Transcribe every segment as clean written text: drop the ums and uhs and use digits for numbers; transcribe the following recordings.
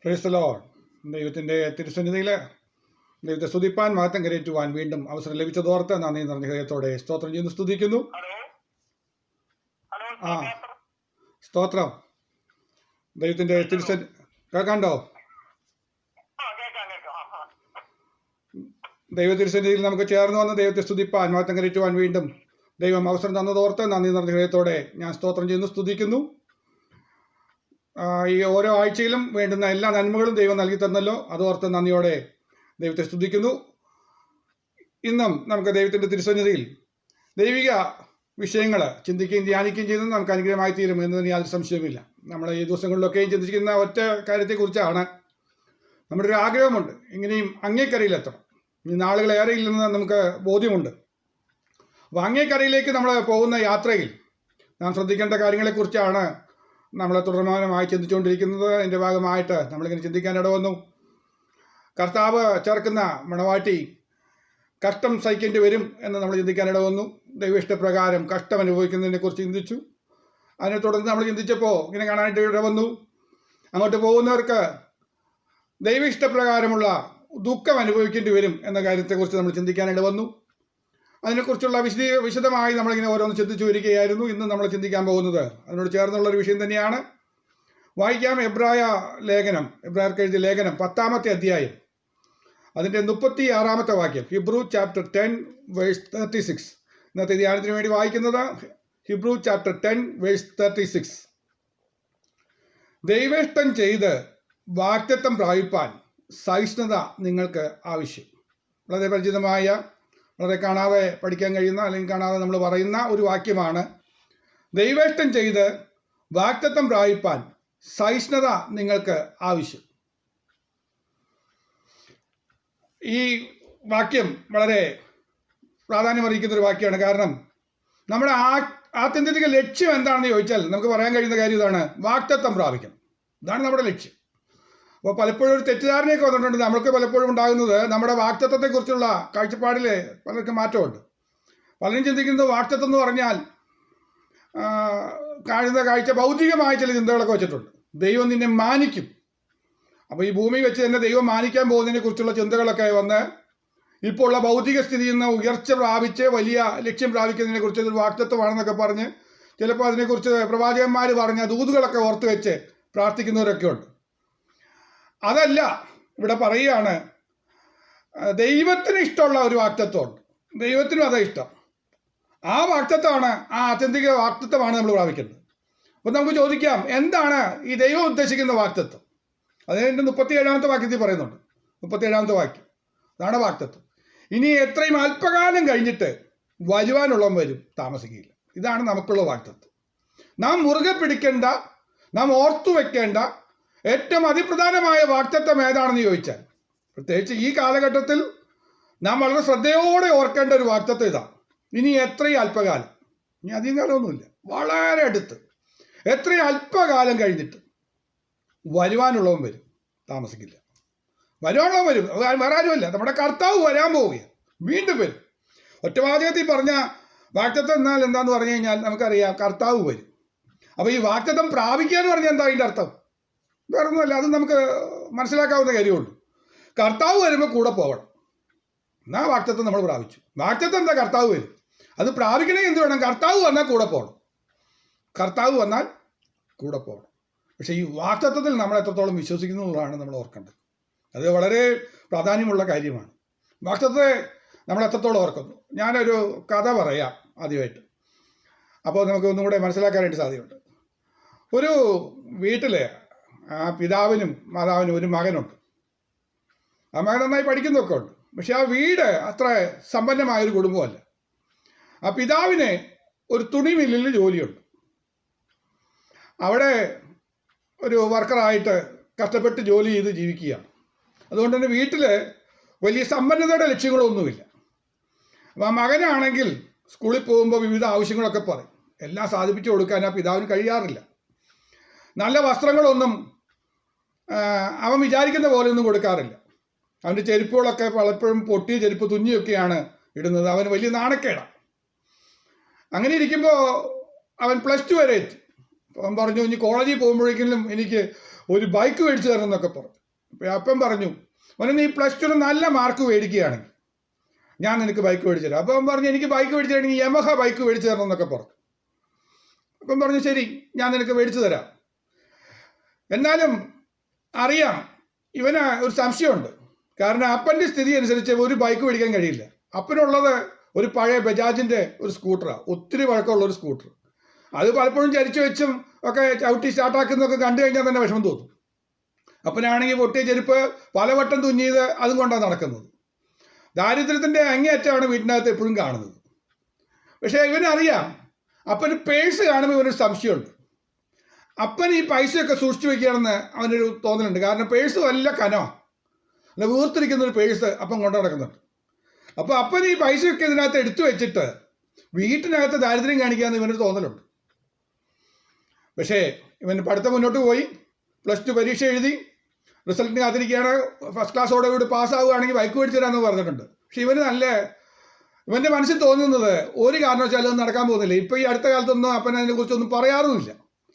Praise the Lord. ദൈവത്തിൻ്റെ തിരുസന്നിധിയിൽ ദൈവത്തെ സ്തുതിപ്പാൻ മഹത്വം കരയേറ്റുവാൻ വീണ്ടും അവസരം ലഭിച്ചതോർത്ത് നന്ദി നിറഞ്ഞ ഹൃദയത്തോടെ സ്തോത്രം ചെയ്യുന്നു, സ്തുതിക്കുന്നു. ആ സ്തോത്രം. ദൈവത്തിൻ്റെ കേൾക്കാണ്ടോ? ദൈവ തിരുസന്നിധിയിൽ നമുക്ക് ചേർന്ന് വന്ന് ദൈവത്തെ സ്തുതിപ്പാൻ മഹത്വം കരയേറ്റുവാൻ വീണ്ടും ദൈവം അവസരം തന്നതോർത്ത് നന്ദി നിറഞ്ഞ ഹൃദയത്തോടെ ഞാൻ സ്തോത്രം ചെയ്യുന്നു, സ്തുതിക്കുന്നു. ഈ ഓരോ ആഴ്ചയിലും വേണ്ടുന്ന എല്ലാ നന്മകളും ദൈവം നൽകി തന്നല്ലോ, അതോർത്ത് നന്ദിയോടെ ദൈവത്തെ സ്തുതിക്കുന്നു. ഇന്നും നമുക്ക് ദൈവത്തിൻ്റെ തിരുസന്നിധിയിൽ ദൈവിക വിഷയങ്ങൾ ചിന്തിക്കുകയും ധ്യാനിക്കുകയും ചെയ്യുന്നത് നമുക്ക് അനുഗ്രഹമായി തീരും എന്നതിന് യാതൊരു സംശയവുമില്ല. നമ്മൾ ഈ ദിവസങ്ങളിലൊക്കെയും ചിന്തിക്കുന്ന ഒറ്റ കാര്യത്തെക്കുറിച്ചാണ്. നമ്മുടെ ഒരു ആഗ്രഹമുണ്ട്, ഇങ്ങനെയും അങ്ങേക്കരയിലെത്തണം. ഈ നാളുകളേറെ ഇല്ലെന്ന് നമുക്ക് ബോധ്യമുണ്ട്. അപ്പോൾ അങ്ങേക്കരയിലേക്ക് നമ്മൾ പോകുന്ന യാത്രയിൽ നാം ശ്രദ്ധിക്കേണ്ട കാര്യങ്ങളെക്കുറിച്ചാണ് നമ്മൾ തുടർമാനമായി ചിന്തിച്ചുകൊണ്ടിരിക്കുന്നത്. അതിൻ്റെ ഭാഗമായിട്ട് നമ്മളിങ്ങനെ ചിന്തിക്കാൻ ഇടവന്നു. കർത്താവ് ചേർക്കുന്ന മണവാട്ടി കഷ്ടം സഹിക്കേണ്ടി വരും എന്ന് നമ്മൾ ചിന്തിക്കാൻ ഇടവന്നു. ദൈവ ഇഷ്ടപ്രകാരം കഷ്ടം അനുഭവിക്കുന്നതിനെക്കുറിച്ച് ചിന്തിച്ചു. അതിനെ തുടർന്ന് നമ്മൾ ചിന്തിച്ചപ്പോൾ ഇങ്ങനെ കാണാനായിട്ട് ഇടവന്നു, അങ്ങോട്ട് പോകുന്നവർക്ക് ദൈവ ഇഷ്ടപ്രകാരമുള്ള ദുഃഖം അനുഭവിക്കേണ്ടി വരും എന്ന കാര്യത്തെക്കുറിച്ച് നമ്മൾ ചിന്തിക്കാൻ ഇടവന്നു. അതിനെക്കുറിച്ചുള്ള വിശദമായി നമ്മളിങ്ങനെ ഓരോന്ന് ചിന്തിച്ചു വരികയായിരുന്നു. ഇന്ന് നമ്മൾ ചിന്തിക്കാൻ പോകുന്നത് അതിനോട് ചേർന്നുള്ളൊരു വിഷയം തന്നെയാണ്. വായിക്കാം എബ്രായർക്ക് എഴുതിയ ലേഖനം 10-ാമത്തെ അധ്യായം, അതിൻ്റെ 36-ാമത്തെ വാക്യം. Hebrew chapter 10 verse 36. ഇന്നത്തെ ധ്യാനത്തിന് വേണ്ടി വായിക്കുന്നത് ഹിബ്രു ചാപ്റ്റർ 10 വേഴ്സ് 36. ദൈവേഷ്ടം ചെയ്ത് വാഗ്ദത്തം പ്രാപിപ്പാൻ സഹിഷ്ണുത നിങ്ങൾക്ക് ആവശ്യം. വളരെ പരിചിതമായ, വളരെ കാണാതെ പഠിക്കാൻ കഴിയുന്ന അല്ലെങ്കിൽ കാണാതെ നമ്മൾ പറയുന്ന ഒരു വാക്യമാണ്. ദൈവേഷ്ടം ചെയ്ത് വാഗ്ദത്തം പ്രാപിപ്പാൻ സഹിഷ്ണുത നിങ്ങൾക്ക് ആവശ്യം. ഈ വാക്യം വളരെ പ്രാധാന്യമർഹിക്കുന്ന ഒരു വാക്യമാണ്. കാരണം നമ്മുടെ ആത്യന്തിക ലക്ഷ്യം എന്താണെന്ന് ചോദിച്ചാൽ നമുക്ക് പറയാൻ കഴിയുന്ന കാര്യം ഇതാണ്: വാഗ്ദത്തം പ്രാപിക്കണം. ഇതാണ് നമ്മുടെ ലക്ഷ്യം. അപ്പോൾ പലപ്പോഴും ഒരു തെറ്റിദ്ധാരണയൊക്കെ വന്നിട്ടുണ്ട്. നമ്മൾക്ക് പലപ്പോഴും ഉണ്ടാകുന്നത് നമ്മുടെ വാഗ്ദത്തത്തെക്കുറിച്ചുള്ള കാഴ്ചപ്പാടിൽ പലർക്കും മാറ്റമുണ്ട്. പലരും ചിന്തിക്കുന്നത് വാഗ്ദത്തം എന്ന് പറഞ്ഞാൽ കാണുന്ന കാഴ്ച ഭൗതികമായ ചില ചിന്തകളൊക്കെ വെച്ചിട്ടുണ്ട്. ദൈവം നിന്നെ മാനിക്കും. അപ്പോൾ ഈ ഭൂമി വെച്ച് തന്നെ ദൈവം മാനിക്കാൻ പോകുന്നതിനെ കുറിച്ചുള്ള ചിന്തകളൊക്കെ വന്ന് ഇപ്പോൾ ഉള്ള ഭൗതിക സ്ഥിതിയിൽ നിന്ന് ഉയർച്ച പ്രാപിച്ച് വലിയ ലക്ഷ്യം പ്രാപിക്കുന്നതിനെ കുറിച്ച് ഒരു വാഗ്ദത്തമാണെന്നൊക്കെ പറഞ്ഞ് ചിലപ്പോൾ അതിനെക്കുറിച്ച് പ്രവാചകന്മാർ പറഞ്ഞ ദൂതുകളൊക്കെ ഓർത്ത് വെച്ച് പ്രാർത്ഥിക്കുന്നവരൊക്കെ ഉണ്ട്. അതല്ല, ഇവിടെ പറയുകയാണ്, ദൈവത്തിന് ഇഷ്ടമുള്ള ഒരു വാഗ്ദത്തമുണ്ട്. ദൈവത്തിനും അതാ ഇഷ്ടം. ആ വാഗ്ദത്തമാണ്, ആ ആത്യന്തിക വാഗ്ദത്തമാണ് നമ്മൾ പ്രാപിക്കുന്നത്. അപ്പം നമുക്ക് ചോദിക്കാം, എന്താണ് ഈ ദൈവം ഉദ്ദേശിക്കുന്ന വാഗ്ദത്തം? അതിൻ്റെ 37-ാമത്തെ വാക്യത്തിൽ പറയുന്നുണ്ട്. 37-ാമത്തെ വാക്യം, അതാണ് വാഗ്ദത്തം. ഇനി എത്രയും അല്പകാലം കഴിഞ്ഞിട്ട് വരുവാനുള്ളവൻ വരും, താമസിക്കില്ല. ഇതാണ് നമുക്കുള്ള വാഗ്ദത്തം. നാം മുറുകെ പിടിക്കേണ്ട, നാം ഓർത്തു വെക്കേണ്ട ഏറ്റവും അതിപ്രധാനമായ വാഗ്ദത്തം ഏതാണെന്ന് ചോദിച്ചാൽ, പ്രത്യേകിച്ച് ഈ കാലഘട്ടത്തിൽ നാം വളരെ ശ്രദ്ധയോടെ ഓർക്കേണ്ട ഒരു വാഗ്ദത്തം ഇതാണ്. ഇനി എത്രയും അല്പകാലം, ഇനി അധികം കാലമൊന്നുമില്ല, വളരെ അടുത്ത് എത്രയും അല്പകാലം കഴിഞ്ഞിട്ട് വരുവാനുള്ളവൻ വരും, താമസിക്കില്ല. വരുവാനുള്ളവൻ വരും, വേറെ ആരുമല്ല, നമ്മുടെ കർത്താവ് വരാൻ പോവുകയാണ്, വീണ്ടും വരും. ഒറ്റവാചകത്തിൽ പറഞ്ഞ വാഗ്ദത്തം എന്നാൽ എന്താന്ന് പറഞ്ഞു കഴിഞ്ഞാൽ നമുക്കറിയാം, കർത്താവ് വരും. അപ്പോൾ ഈ വാഗ്ദത്തം പ്രാപിക്കുക എന്ന് പറഞ്ഞാൽ എന്താ അതിൻ്റെ അർത്ഥം? വേറെ ഒന്നുമല്ല, അത് നമുക്ക് മനസ്സിലാക്കാവുന്ന കാര്യമുള്ളൂ. കർത്താവ് വരുമ്പോൾ കൂടെ പോകണം. എന്നാ വാഗ്ദത്തം നമ്മൾ പ്രാപിച്ചു. വാഗ്ദത്തം എന്താ? കർത്താവ് വരും. അത് പ്രാപിക്കണമെങ്കിൽ എന്ത് വേണം? കർത്താവ് വന്നാൽ കൂടെ പോകണം. കർത്താവ് വന്നാൽ കൂടെ പോകണം. പക്ഷേ ഈ വാഗ്ദത്തത്തിൽ നമ്മൾ എത്രത്തോളം വിശ്വസിക്കുന്നതാണ് നമ്മൾ ഓർക്കേണ്ടത്. അത് വളരെ പ്രാധാന്യമുള്ള കാര്യമാണ്. വാഗ്ദത്തത്തെ നമ്മൾ എത്രത്തോളം ഓർക്കുന്നു. ഞാനൊരു കഥ പറയാം ആദ്യമായിട്ട്, അപ്പോൾ നമുക്ക് ഒന്നും കൂടെ മനസ്സിലാക്കാനായിട്ട് സാധ്യതയുണ്ട്. ഒരു വീട്ടിലെ ആ പിതാവിനും മാതാവിനും ഒരു മകനുണ്ട്. ആ മകൻ നന്നായി പഠിക്കുന്നതൊക്കെ ഉണ്ട്. പക്ഷെ ആ വീട് അത്ര സമ്പന്നമായൊരു കുടുംബമല്ല. ആ പിതാവിന് ഒരു തുണി മില്ലിൽ ജോലിയുണ്ട്. അവിടെ ഒരു വർക്കറായിട്ട് കഷ്ടപ്പെട്ട് ജോലി ചെയ്ത് ജീവിക്കുകയാണ്. അതുകൊണ്ട് തന്നെ വീട്ടിൽ വലിയ സമ്പന്നതയുടെ ലക്ഷ്യങ്ങളൊന്നുമില്ല. അപ്പോൾ ആ മകനാണെങ്കിൽ സ്കൂളിൽ പോകുമ്പോൾ വിവിധ ആവശ്യങ്ങളൊക്കെ പറയും. എല്ലാം സാധിപ്പിച്ചു കൊടുക്കാൻ ആ പിതാവിന് കഴിയാറില്ല. നല്ല വസ്ത്രങ്ങളൊന്നും അവൻ വിചാരിക്കുന്ന പോലെയൊന്നും കൊടുക്കാറില്ല. അവൻ്റെ ചെരുപ്പുകളൊക്കെ പലപ്പോഴും പൊട്ടിയ ചെരുപ്പ് തുന്നിയൊക്കെയാണ് ഇടുന്നത്. അവന് വലിയ നാണക്കേടാണ്. അങ്ങനെ ഇരിക്കുമ്പോൾ അവൻ +2 വരെ എത്തി. അവൻ പറഞ്ഞു, ഇനി കോളേജിൽ പോകുമ്പോഴേക്കും എനിക്ക് ഒരു ബൈക്ക് മേടിച്ചു തരണം എന്നൊക്കെ പറഞ്ഞു. അപ്പോൾ അപ്പൻ പറഞ്ഞു, മോനെ നീ +2 നല്ല മാർക്ക് മേടിക്കുകയാണെങ്കിൽ ഞാൻ നിനക്ക് ബൈക്ക് മേടിച്ചു തരാം. അപ്പം പറഞ്ഞു, എനിക്ക് ബൈക്ക് മേടിച്ചു തരണമെങ്കിൽ യമഹ ബൈക്ക് മേടിച്ചു തരണം എന്നൊക്കെ പറഞ്ഞു. അപ്പം പറഞ്ഞു, ശരി ഞാൻ നിനക്ക് മേടിച്ചു തരാം. എന്നാലും അറിയാം ഇവന് ഒരു സംശയമുണ്ട്. കാരണം അപ്പൻ്റെ സ്ഥിതി അനുസരിച്ച് ഒരു ബൈക്ക് മേടിക്കാൻ കഴിയില്ല. അപ്പനുള്ളത് ഒരു പഴയ ബജാജിൻ്റെ ഒരു സ്കൂട്ടറാണ്, ഒത്തിരി പഴക്കമുള്ള ഒരു സ്കൂട്ടർ. അത് പലപ്പോഴും ചരിച്ചു വെച്ചും ഒക്കെ ചവിട്ടി സ്റ്റാർട്ടാക്കുന്നതൊക്കെ കണ്ടു കഴിഞ്ഞാൽ തന്നെ വിഷമം തോന്നും. അപ്പനാണെങ്കിൽ പൊട്ടിയ ചെരുപ്പ് പലവട്ടം തുന്നിയത് അതും കൊണ്ടാണ് നടക്കുന്നത്. ദാരിദ്ര്യത്തിൻ്റെ അങ്ങേയറ്റമാണ് വീട്ടിനകത്ത് എപ്പോഴും കാണുന്നത്. പക്ഷേ ഇവനറിയാം അപ്പന് പേഴ്സ് കാണുമ്പോൾ ഇവനൊരു സംശയമുണ്ട്. അപ്പൻ ഈ പൈസയൊക്കെ സൂക്ഷിച്ചു വെക്കുകയാണെന്ന് അവനൊരു തോന്നലുണ്ട്. കാരണം പേഴ്സ് വല്ല കനമാണ്, അല്ല വീർത്തിരിക്കുന്നൊരു പേഴ്സ് അപ്പൻ കൊണ്ടു നടക്കുന്നുണ്ട്. അപ്പോൾ അപ്പൻ ഈ പൈസയൊക്കെ ഇതിനകത്ത് എടുത്തു വെച്ചിട്ട് വീട്ടിനകത്ത് ദാരിദ്ര്യം കാണിക്കാമെന്ന് ഇവനൊരു തോന്നലുണ്ട്. പക്ഷേ ഇവൻ പഠിത്തം മുന്നോട്ട് പോയി, +2 പരീക്ഷ എഴുതി, റിസൾട്ടിന് കാത്തിരിക്കുകയാണ്. ഫസ്റ്റ് ക്ലാസ്സോടെ കൂടി പാസ്സാവുകയാണെങ്കിൽ ബൈക്ക് മേടിച്ചു തരാമെന്ന് പറഞ്ഞിട്ടുണ്ട്. പക്ഷെ ഇവൻ്റെ മനസ്സിൽ തോന്നുന്നത് ഒരു കാരണവശാലും ഒന്നും നടക്കാൻ പോകുന്നില്ല. ഇപ്പോൾ ഈ അടുത്ത കാലത്തൊന്നും അപ്പൻ അതിനെക്കുറിച്ചൊന്നും പറയാറുമില്ല,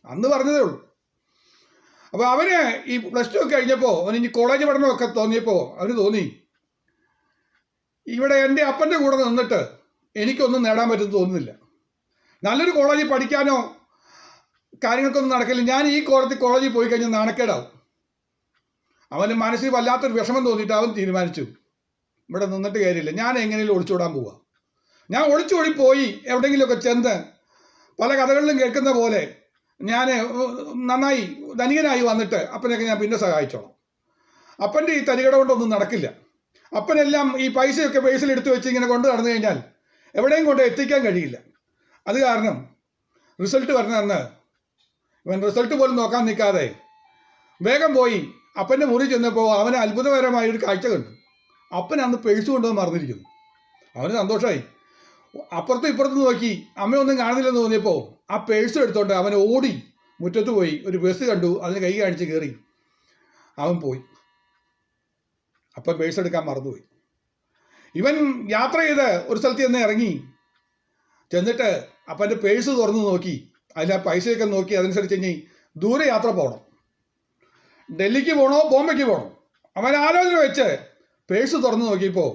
അന്ന് പറഞ്ഞതേ ഉള്ളൂ. അപ്പോൾ അവന് ഈ +2 ഒക്കെ കഴിഞ്ഞപ്പോൾ അവന് ഇനി കോളേജ് പഠനമൊക്കെ തോന്നിയപ്പോൾ അവന് തോന്നി, ഇവിടെ എൻ്റെ അപ്പൻ്റെ കൂടെ നിന്നിട്ട് എനിക്കൊന്നും നേടാൻ പറ്റുമെന്ന് തോന്നുന്നില്ല. നല്ലൊരു കോളേജിൽ പഠിക്കാനോ കാര്യങ്ങൾക്കൊന്നും നടക്കില്ല. ഞാൻ ഈ കോളേജിൽ പോയി കഴിഞ്ഞാൽ നാണക്കേടാവും. അവന് മനസ്സിൽ വല്ലാത്തൊരു വിഷമം തോന്നിയിട്ട് അവൻ തീരുമാനിച്ചു, ഇവിടെ നിന്നിട്ട് കാര്യമില്ല, ഞാൻ എങ്ങനെയും ഒളിച്ചോടാൻ പോവുക. ഞാൻ ഒളിച്ചോടി പോയി എവിടെയെങ്കിലുമൊക്കെ ചെന്ന് പല കഥകളിലും കേൾക്കുന്ന പോലെ ഞാൻ നന്നായി ധനികനായി വന്നിട്ട് അപ്പനൊക്കെ ഞാൻ പിന്നെ സഹായിച്ചോളാം. അപ്പൻ്റെ ഈ തരികട കൊണ്ടൊന്നും നടക്കില്ല. അപ്പനെല്ലാം ഈ പൈസയൊക്കെ പേഴ്സിൽ എടുത്തു വെച്ച് ഇങ്ങനെ കൊണ്ട് നടന്നു കഴിഞ്ഞാൽ എവിടെയും കൊണ്ട് എത്തിക്കാൻ കഴിയില്ല. അത് കാരണം റിസൾട്ട് വരുന്നതെന്ന് ഇവൻ റിസൾട്ട് പോലും നോക്കാൻ നിൽക്കാതെ വേഗം പോയി അപ്പൻ്റെ മുറി ചെന്നപ്പോൾ അവന് അത്ഭുതകരമായൊരു കാഴ്ച കണ്ടു. അപ്പൻ അന്ന് പേഴ്സ് കൊണ്ടുവന്ന് മറന്നിരിക്കുന്നു. അവന് സന്തോഷമായി. അപ്പുറത്തും ഇപ്പുറത്തും നോക്കി അമ്മയൊന്നും കാണുന്നില്ലെന്ന് തോന്നിയപ്പോൾ ആ പേഴ്സ് എടുത്തോണ്ട് അവൻ ഓടി മുറ്റത്ത് പോയി ഒരു ബസ് കണ്ടു, അതിന് കൈ കാണിച്ച് കയറി അവൻ പോയി. അപ്പൻ പേഴ്സ് എടുക്കാൻ മറന്നുപോയി. ഇവൻ യാത്ര ചെയ്ത് ഒരു സ്ഥലത്ത് ചെന്ന് ഇറങ്ങി ചെന്നിട്ട് അപ്പൻ്റെ പേഴ്സ് തുറന്ന് നോക്കി, അതിൽ ആ പൈസയൊക്കെ നോക്കി. അതനുസരിച്ച് ഇനി ദൂരെ യാത്ര പോകണം, ഡൽഹിക്ക് പോകണോ ബോംബെക്ക് പോകണോ. അവൻ ആലോചന വെച്ച് പേഴ്സ് തുറന്ന് നോക്കിയപ്പോൾ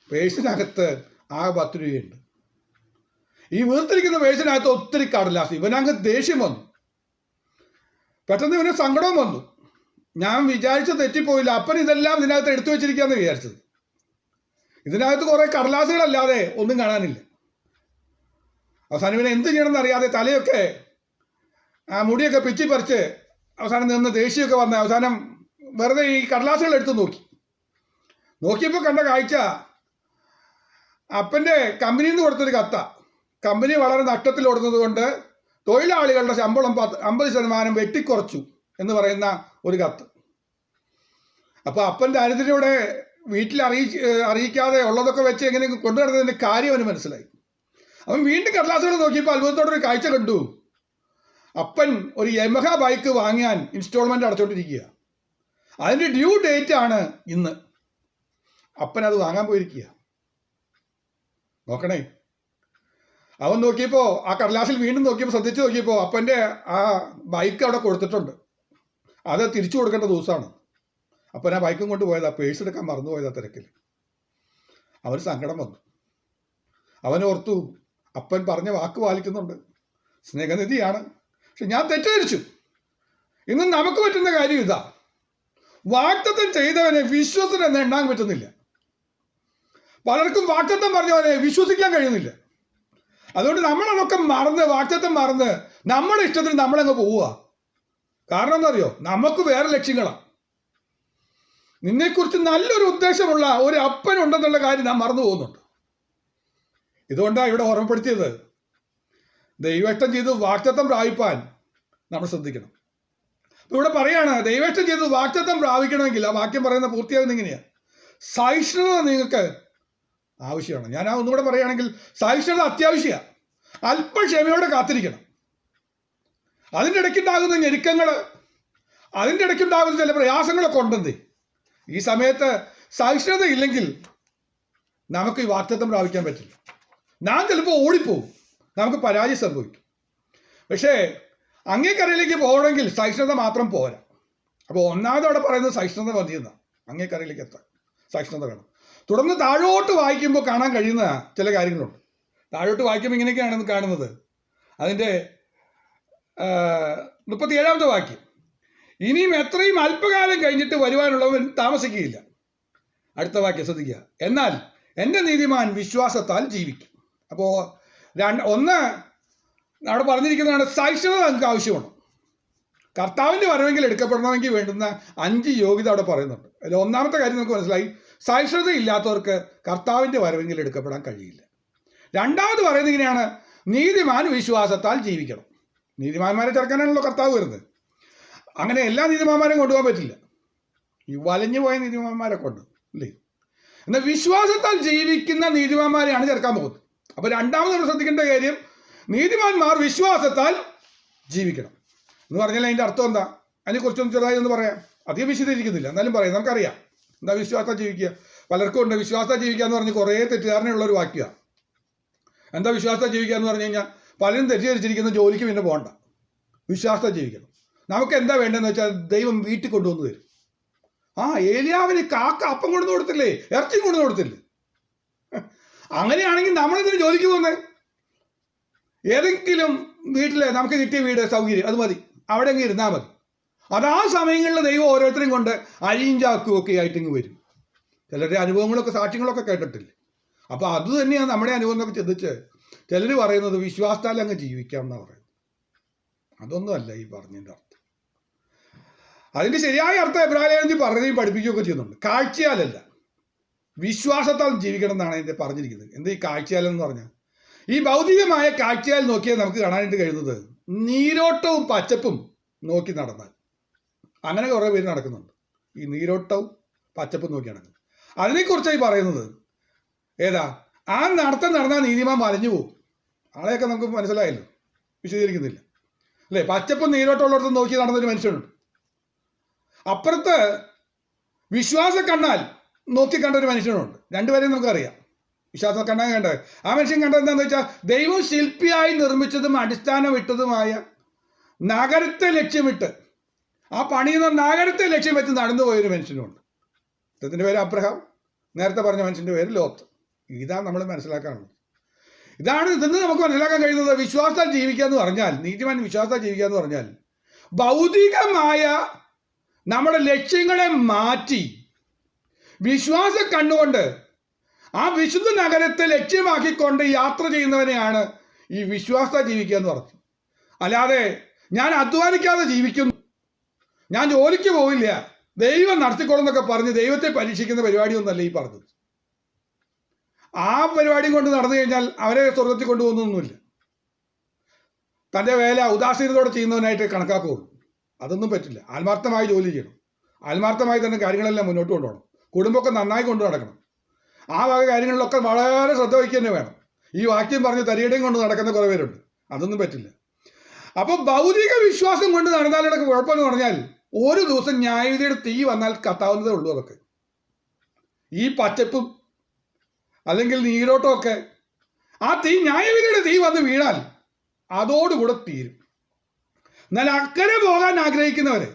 പേഴ്സിനകത്ത് ആ 10 രൂപയുണ്ട്. ഈ വീർത്തിരിക്കുന്ന പേഴ്സിനകത്ത് ഒത്തിരി കടലാസ്. ഇവനങ്ങ് ദേഷ്യം വന്നു. പെട്ടെന്ന് ഇവന് സങ്കടവും വന്നു. ഞാൻ വിചാരിച്ച തെറ്റിപ്പോയില്ല, അപ്പൻ ഇതെല്ലാം ഇതിനകത്ത് എടുത്തു വെച്ചിരിക്കുകയെന്ന് വിചാരിച്ചത്. ഇതിനകത്ത് കുറേ കടലാസുകളല്ലാതെ ഒന്നും കാണാനില്ല. അവസാനം ഇവനെ എന്ത് ചെയ്യണമെന്ന് അറിയാതെ തലയൊക്കെ ആ മുടിയൊക്കെ പിച്ചി പറിച്ച് അവസാനം നിന്ന് ദേഷ്യമൊക്കെ വന്ന് അവസാനം വെറുതെ ഈ കടലാസുകൾ എടുത്ത് നോക്കിയപ്പോൾ കണ്ട കാഴ്ച അപ്പൻ്റെ കമ്പനിയിൽ നിന്ന് കൊടുത്തൊരു കത്ത. കമ്പനി വളരെ നഷ്ടത്തിലോടുന്നത് കൊണ്ട് തൊഴിലാളികളുടെ ശമ്പളം 50% വെട്ടിക്കുറച്ചു എന്ന് പറയുന്ന ഒരു കത്ത്. അപ്പോൾ അപ്പൻ ദാരിദ്ര്യയുടെ വീട്ടിൽ അറിയിക്കാതെ ഉള്ളതൊക്കെ വെച്ച് എങ്ങനെ കൊണ്ടു നടന്നതിൻ്റെ കാര്യം അവന് മനസ്സിലായി. അവൻ വീണ്ടും കടലാസുകൾ നോക്കിയപ്പോൾ അത്ഭുതത്തോടൊരു കാഴ്ച കണ്ടു. അപ്പൻ ഒരു യമഹ ബൈക്ക് വാങ്ങാൻ ഇൻസ്റ്റാൾമെൻ്റ് അടച്ചുകൊണ്ടിരിക്കുക. അതിൻ്റെ ഡ്യൂ ഡേറ്റ് ആണ് ഇന്ന്. അപ്പൻ അത് വാങ്ങാൻ പോയിരിക്കുക. നോക്കണേ, അവൻ നോക്കിയപ്പോൾ ആ കടലാസിൽ വീണ്ടും നോക്കിയപ്പോൾ ശ്രദ്ധിച്ച് നോക്കിയപ്പോൾ അപ്പൻ്റെ ആ ബൈക്ക് അവിടെ കൊടുത്തിട്ടുണ്ട്. അത് തിരിച്ചു കൊടുക്കേണ്ട ദിവസമാണ്. അപ്പൻ ആ ബൈക്കും കൊണ്ട് പോയതാ, പേഴ്സ് എടുക്കാൻ മറന്നുപോയതാ തിരക്കിൽ. അവന് സങ്കടം വന്നു. അവനോർത്തു, അപ്പൻ പറഞ്ഞ വാക്ക് പാലിക്കുന്നുണ്ട്, സ്നേഹനിധിയാണ്. പക്ഷെ ഞാൻ തെറ്റിദ്ധരിച്ചു. ഇന്ന് നമുക്ക് പറ്റുന്ന കാര്യം ഇതാ, വാഗ്ദത്തം ചെയ്തവനെ വിശ്വസനെന്ന് എണ്ണാൻ പറ്റുന്നില്ല. പലർക്കും വാഗ്ദത്തം പറഞ്ഞവനെ വിശ്വസിക്കാൻ കഴിയുന്നില്ല. അതുകൊണ്ട് നമ്മളതൊക്കെ മറന്ന്, വാഗ്ദത്തം മറന്ന് നമ്മുടെ ഇഷ്ടത്തിന് നമ്മളങ്ങ് പോവുക. കാരണം എന്താ അറിയോ, നമുക്ക് വേറെ ലക്ഷ്യങ്ങളാണ്. നിന്നെക്കുറിച്ച് നല്ലൊരു ഉദ്ദേശമുള്ള ഒരു അപ്പനുണ്ടെന്നുള്ള കാര്യം നാം മറന്നു പോകുന്നുണ്ട്. ഇതുകൊണ്ടാണ് ഇവിടെ ഓർമ്മപ്പെടുത്തിയത്, ദൈവേഷ്ടം ചെയ്ത് വാഗ്ദത്തം പ്രാപിപ്പാൻ നമ്മൾ ശ്രദ്ധിക്കണം. അപ്പോൾ ഇവിടെ പറയാണ്, ദൈവേഷ്ടം ചെയ്ത് വാഗ്ദത്തം പ്രാപിക്കണമെങ്കിൽ ആ വാക്യം പറയുന്ന പൂർത്തിയാകുന്ന ഇങ്ങനെയാണ്, സഹിഷ്ണുത നിങ്ങൾക്ക് ആവശ്യമാണ്. ഞാൻ ഒന്നുകൂടെ പറയുകയാണെങ്കിൽ സഹിഷ്ണുത അത്യാവശ്യമാണ്. അല്പം ക്ഷമയോടെ കാത്തിരിക്കണം. അതിൻ്റെ ഇടയ്ക്കുണ്ടാകുന്ന ഞെരുക്കങ്ങൾ, അതിൻ്റെ ഇടയ്ക്കുണ്ടാകുന്ന ചില പ്രയാസങ്ങളൊക്കെ ഉണ്ടെന്നേ. ഈ സമയത്ത് സഹിഷ്ണുത ഇല്ലെങ്കിൽ നമുക്ക് ഈ വാഗ്ദത്തം പ്രാപിക്കാൻ പറ്റില്ല. നാം ചിലപ്പോൾ ഓടിപ്പോവും, നമുക്ക് പരാജയം സംഭവിക്കും. പക്ഷേ അങ്ങേക്കരയിലേക്ക് പോകണമെങ്കിൽ സഹിഷ്ണുത മാത്രം പോരാ. അപ്പോൾ ഒന്നാമത് അവിടെ പറയുന്നത് സഹിഷ്ണുത മതി എന്നാണ്. അങ്ങേക്കരയിലേക്ക് എത്താൻ സഹിഷ്ണുത വേണം. തുടർന്ന് താഴോട്ട് വായിക്കുമ്പോൾ കാണാൻ കഴിയുന്ന ചില കാര്യങ്ങളുണ്ട്. താഴോട്ട് വായിക്കുമ്പോൾ ഇങ്ങനെയൊക്കെയാണ് കാണുന്നത്. അതിൻ്റെ 37ാമത്തെ വാക്യം, ഇനിയും എത്രയും അല്പകാലം കഴിഞ്ഞിട്ട് വരുവാനുള്ളവൻ താമസിക്കുകയില്ല. അടുത്ത വാക്യം ശ്രദ്ധിക്കുക, എന്നാൽ എൻ്റെ നീതിമാൻ വിശ്വാസത്താൽ ജീവിക്കും. അപ്പോൾ ഒന്ന് അവിടെ പറഞ്ഞിരിക്കുന്നതാണ് സഹിഷ്ണുത നമുക്ക് ആവശ്യമാണ്. കർത്താവിൻ്റെ വരവെങ്കിൽ എടുക്കപ്പെടണമെങ്കിൽ വേണ്ടുന്ന 5 യോഗ്യത അവിടെ പറയുന്നുണ്ട്. അതിൽ ഒന്നാമത്തെ കാര്യം നമുക്ക് മനസ്സിലായി, സഹിഷ്ണുത ഇല്ലാത്തവർക്ക് കർത്താവിൻ്റെ വരവെങ്കിൽ എടുക്കപ്പെടാൻ കഴിയില്ല. രണ്ടാമത് പറയുന്നത് ഇങ്ങനെയാണ്, നീതിമാൻ വിശ്വാസത്താൽ ജീവിക്കണം. നീതിമാന്മാരെ ചേർക്കാനാണല്ലോ കർത്താവ് വരുന്നത്. അങ്ങനെ എല്ലാ നീതിമാന്മാരെയും കൊണ്ടുപോകാൻ പറ്റില്ല. ഈ വലഞ്ഞു പോയ നീതിമാന്മാരെ കൊണ്ട് അല്ലേ. എന്നാൽ വിശ്വാസത്താൽ ജീവിക്കുന്ന നീതിമാന്മാരെയാണ് ചേർക്കാൻ പോകുന്നത്. അപ്പോൾ രണ്ടാമത് നമ്മൾ ശ്രദ്ധിക്കേണ്ട കാര്യം, നീതിമാന്മാർ വിശ്വാസത്താൽ ജീവിക്കണം എന്ന് പറഞ്ഞാൽ അതിൻ്റെ അർത്ഥം എന്താ? അതിനെക്കുറിച്ചൊന്ന് ചെറുതായി ഒന്ന് പറയാം. അധികം വിശദീകരിക്കുന്നില്ല, എന്നാലും പറയാം. നമുക്കറിയാം എന്താ വിശ്വാസത്താൽ ജീവിക്കുക. പലർക്കും ഉണ്ട് വിശ്വാസത്താൽ ജീവിക്കുക എന്ന് പറഞ്ഞ് കുറേ തെറ്റിദ്ധാരണയുള്ളൊരു വാക്യമാണ്. എന്താ വിശ്വാസത്താൽ ജീവിക്കുക എന്ന് പറഞ്ഞു കഴിഞ്ഞാൽ പലരും തെറ്റിദ്ധരിച്ചിരിക്കുന്ന ജോലിക്ക് പിന്നെ പോകണ്ട, വിശ്വാസത്താൽ ജീവിക്കണം. നമുക്ക് എന്താ വേണ്ടതെന്ന് വെച്ചാൽ ദൈവം വീട്ടിൽ കൊണ്ടുവന്ന് തരും. ഏലിയാവിന് കാക്ക അപ്പം കൊണ്ടു കൊടുത്തില്ലേ, ഇറച്ചി കൊണ്ടു കൊടുത്തില്ലേ? അങ്ങനെയാണെങ്കിൽ നമ്മളെന്തിനു ജോലിക്ക് പോകുന്നത്? ഏതെങ്കിലും വീട്ടിലെ നമുക്ക് കിട്ടിയ വീട് സൗകര്യം അത് മതി, അവിടെ അങ്ങ് ഇരുന്നാൽ മതി. അത് ആ സമയങ്ങളിൽ ദൈവം ഓരോരുത്തരെയും കൊണ്ട് അഴിയും ചാക്കും ഒക്കെ ആയിട്ടിങ്ങ് വരും. ചിലരുടെ അനുഭവങ്ങളൊക്കെ സാക്ഷ്യങ്ങളൊക്കെ കേട്ടിട്ടില്ലേ? അപ്പോൾ അത് തന്നെയാണ് നമ്മുടെ അനുഭവം എന്നൊക്കെ ചിന്തിച്ച് ചിലർ പറയുന്നത് വിശ്വാസത്താൽ അങ്ങ് ജീവിക്കാം എന്നാണ് പറയുന്നത്. അതൊന്നുമല്ല ഈ പറഞ്ഞതിൻ്റെ അർത്ഥം. അതിൻ്റെ ശരിയായ അർത്ഥം എബ്രാഹിം പറയുകയും പഠിപ്പിക്കുകയൊക്കെ ചെയ്യുന്നുണ്ട്. കാഴ്ചയാലല്ല, വിശ്വാസത്താൽ ജീവിക്കണം എന്നാണ് അതിൻ്റെ പറഞ്ഞിരിക്കുന്നത്. എന്താ ഈ കാഴ്ചയാലെന്ന് പറഞ്ഞാൽ? ഈ ഭൗതികമായ കാഴ്ചയാൽ നോക്കിയാൽ നമുക്ക് കാണാനായിട്ട് കഴിയുന്നത് നീരോട്ടവും പച്ചപ്പും നോക്കി നടന്നാൽ. അങ്ങനെ കുറേ പേര് നടക്കുന്നുണ്ട്, ഈ നീരോട്ടവും പച്ചപ്പും നോക്കി നടക്കുന്നത്. അതിനെക്കുറിച്ചായി പറയുന്നത് ഏതാ? ആ നടത്തം നടന്നാൽ നീതിമാൻ വലഞ്ഞു പോകും. ആളെയൊക്കെ നമുക്ക് മനസ്സിലായല്ലോ, വിശദീകരിക്കുന്നില്ല അല്ലേ. പച്ചപ്പും നീരോട്ടമുള്ളിടത്ത് നോക്കി നടന്നൊരു മനുഷ്യനുണ്ട്. അപ്പുറത്ത് വിശ്വാസ കണ്ണാൽ നോക്കി കണ്ട ഒരു മനുഷ്യനുണ്ട്. രണ്ടുപേരെയും നമുക്കറിയാം. വിശ്വാസ കണ്ണാൻ കണ്ടത് ആ മനുഷ്യൻ കണ്ടത് എന്താണെന്ന് വെച്ചാൽ ദൈവം ശില്പിയായി നിർമ്മിച്ചതും അടിസ്ഥാനമിട്ടതുമായ നഗരത്തെ ലക്ഷ്യമിട്ട് ആ പണിയുന്ന നഗരത്തെ ലക്ഷ്യം വെച്ച് നടന്നു പോയൊരു മനുഷ്യനുണ്ട്. ഇതിൻ്റെ പേര് അബ്രഹാം, നേരത്തെ പറഞ്ഞ മനുഷ്യൻ്റെ പേര് ലോത്ത്. ഇതാണ് നമ്മൾ മനസ്സിലാക്കാനുള്ളത്. ഇതെന്ന് നമുക്ക് മനസ്സിലാക്കാൻ കഴിയുന്നത്. വിശ്വാസത്താൽ ജീവിക്കുക എന്ന് പറഞ്ഞാൽ, നീതിമാൻ വിശ്വാസത്താൽ ജീവിക്കുക എന്ന് പറഞ്ഞാൽ ഭൗതികമായ നമ്മുടെ ലക്ഷ്യങ്ങളെ മാറ്റി വിശ്വാസ കണ്ണുകൊണ്ട് ആ വിശുദ്ധ നഗരത്തെ ലക്ഷ്യമാക്കിക്കൊണ്ട് യാത്ര ചെയ്യുന്നവനെയാണ് ഈ വിശ്വാസത്താൽ ജീവിക്കുക എന്ന് പറഞ്ഞു. അല്ലാതെ ഞാൻ അധ്വാനിക്കാതെ ജീവിക്കുന്നു, ഞാൻ ജോലിക്ക് പോവില്ല, ദൈവം നടത്തിക്കൊള്ളുന്നൊക്കെ പറഞ്ഞ് ദൈവത്തെ പരീക്ഷിക്കുന്ന പരിപാടിയൊന്നുമല്ല ഈ പറഞ്ഞത്. ആ പരിപാടി കൊണ്ട് നടന്നു കഴിഞ്ഞാൽ അവരെ സ്വർഗത്തിൽ കൊണ്ടുപോകുന്നൊന്നുമില്ല. തൻ്റെ വേല ഉദാസീനതയോടെ ചെയ്യുന്നവനായിട്ട് കണക്കാക്കുകയുള്ളൂ. അതൊന്നും പറ്റില്ല. ആത്മാർത്ഥമായി ജോലി ചെയ്യണം, ആത്മാർത്ഥമായി തന്നെ കാര്യങ്ങളെല്ലാം മുന്നോട്ട് കൊണ്ടുപോകണം, കുടുംബമൊക്കെ നന്നായി കൊണ്ടു നടക്കണം. ആ വക കാര്യങ്ങളിലൊക്കെ വളരെ ശ്രദ്ധ വയ്ക്കുക തന്നെ വേണം. ഈ വാക്യം പറഞ്ഞ് തരികടയും കൊണ്ട് നടക്കുന്ന കുറേ പേരുണ്ട്. അതൊന്നും പറ്റില്ല. അപ്പോൾ ഭൗതിക വിശ്വാസം കൊണ്ട് നടന്നാലുള്ള കുഴപ്പമെന്ന് പറഞ്ഞാൽ ഒരു ദിവസം ന്യായവിധിയുടെ തീ വന്നാൽ കത്താവുന്നതേ ഉള്ളൂ. അതൊക്കെ ഈ പച്ചപ്പും അല്ലെങ്കിൽ നീരോട്ടമൊക്കെ ആ തീ ന്യായവിധിയുടെ തീ വന്ന് വീണാൽ അതോടുകൂടെ തീരും. എന്നാൽ അക്കരെ പോകാൻ ആഗ്രഹിക്കുന്നവരെ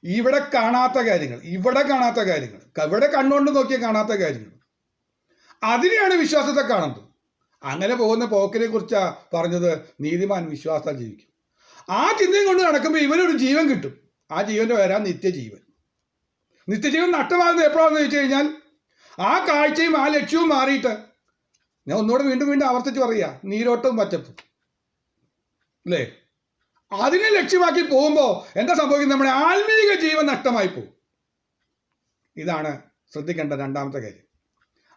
ഇവിടെ കാണാത്ത കാര്യങ്ങൾ, ഇവിടെ കണ്ണുകൊണ്ട് നോക്കിയ കാണാത്ത കാര്യങ്ങൾ, അതിനെയാണ് വിശ്വാസത്തെ കാണുന്നത്. അങ്ങനെ പോകുന്ന പോക്കിനെ കുറിച്ചാണ് പറഞ്ഞത് നീതിമാൻ വിശ്വാസത്താൽ ജീവിക്കും. ആ ചിന്തയും കൊണ്ട് നടക്കുമ്പോൾ ഇവനൊരു ജീവൻ കിട്ടും. ആ ജീവൻ്റെ പേരാ നിത്യജീവൻ. നിത്യജീവൻ നഷ്ടമാകുന്നത് എപ്പോഴാണെന്ന് ചോദിച്ചു കഴിഞ്ഞാൽ ആ കാഴ്ചയും ആ ലക്ഷ്യവും മാറിയിട്ട്, ഞാൻ ഒന്നുകൂടെ വീണ്ടും ആവർത്തിച്ച് പറയുക, നീരോട്ടവും പച്ചപ്പും അല്ലേ, അതിനെ ലക്ഷ്യമാക്കി പോകുമ്പോൾ എന്താ സംഭവിക്കുന്നത്? നമ്മുടെ ആത്മീക ജീവൻ നഷ്ടമായി പോകും. ഇതാണ് ശ്രദ്ധിക്കേണ്ട രണ്ടാമത്തെ കാര്യം.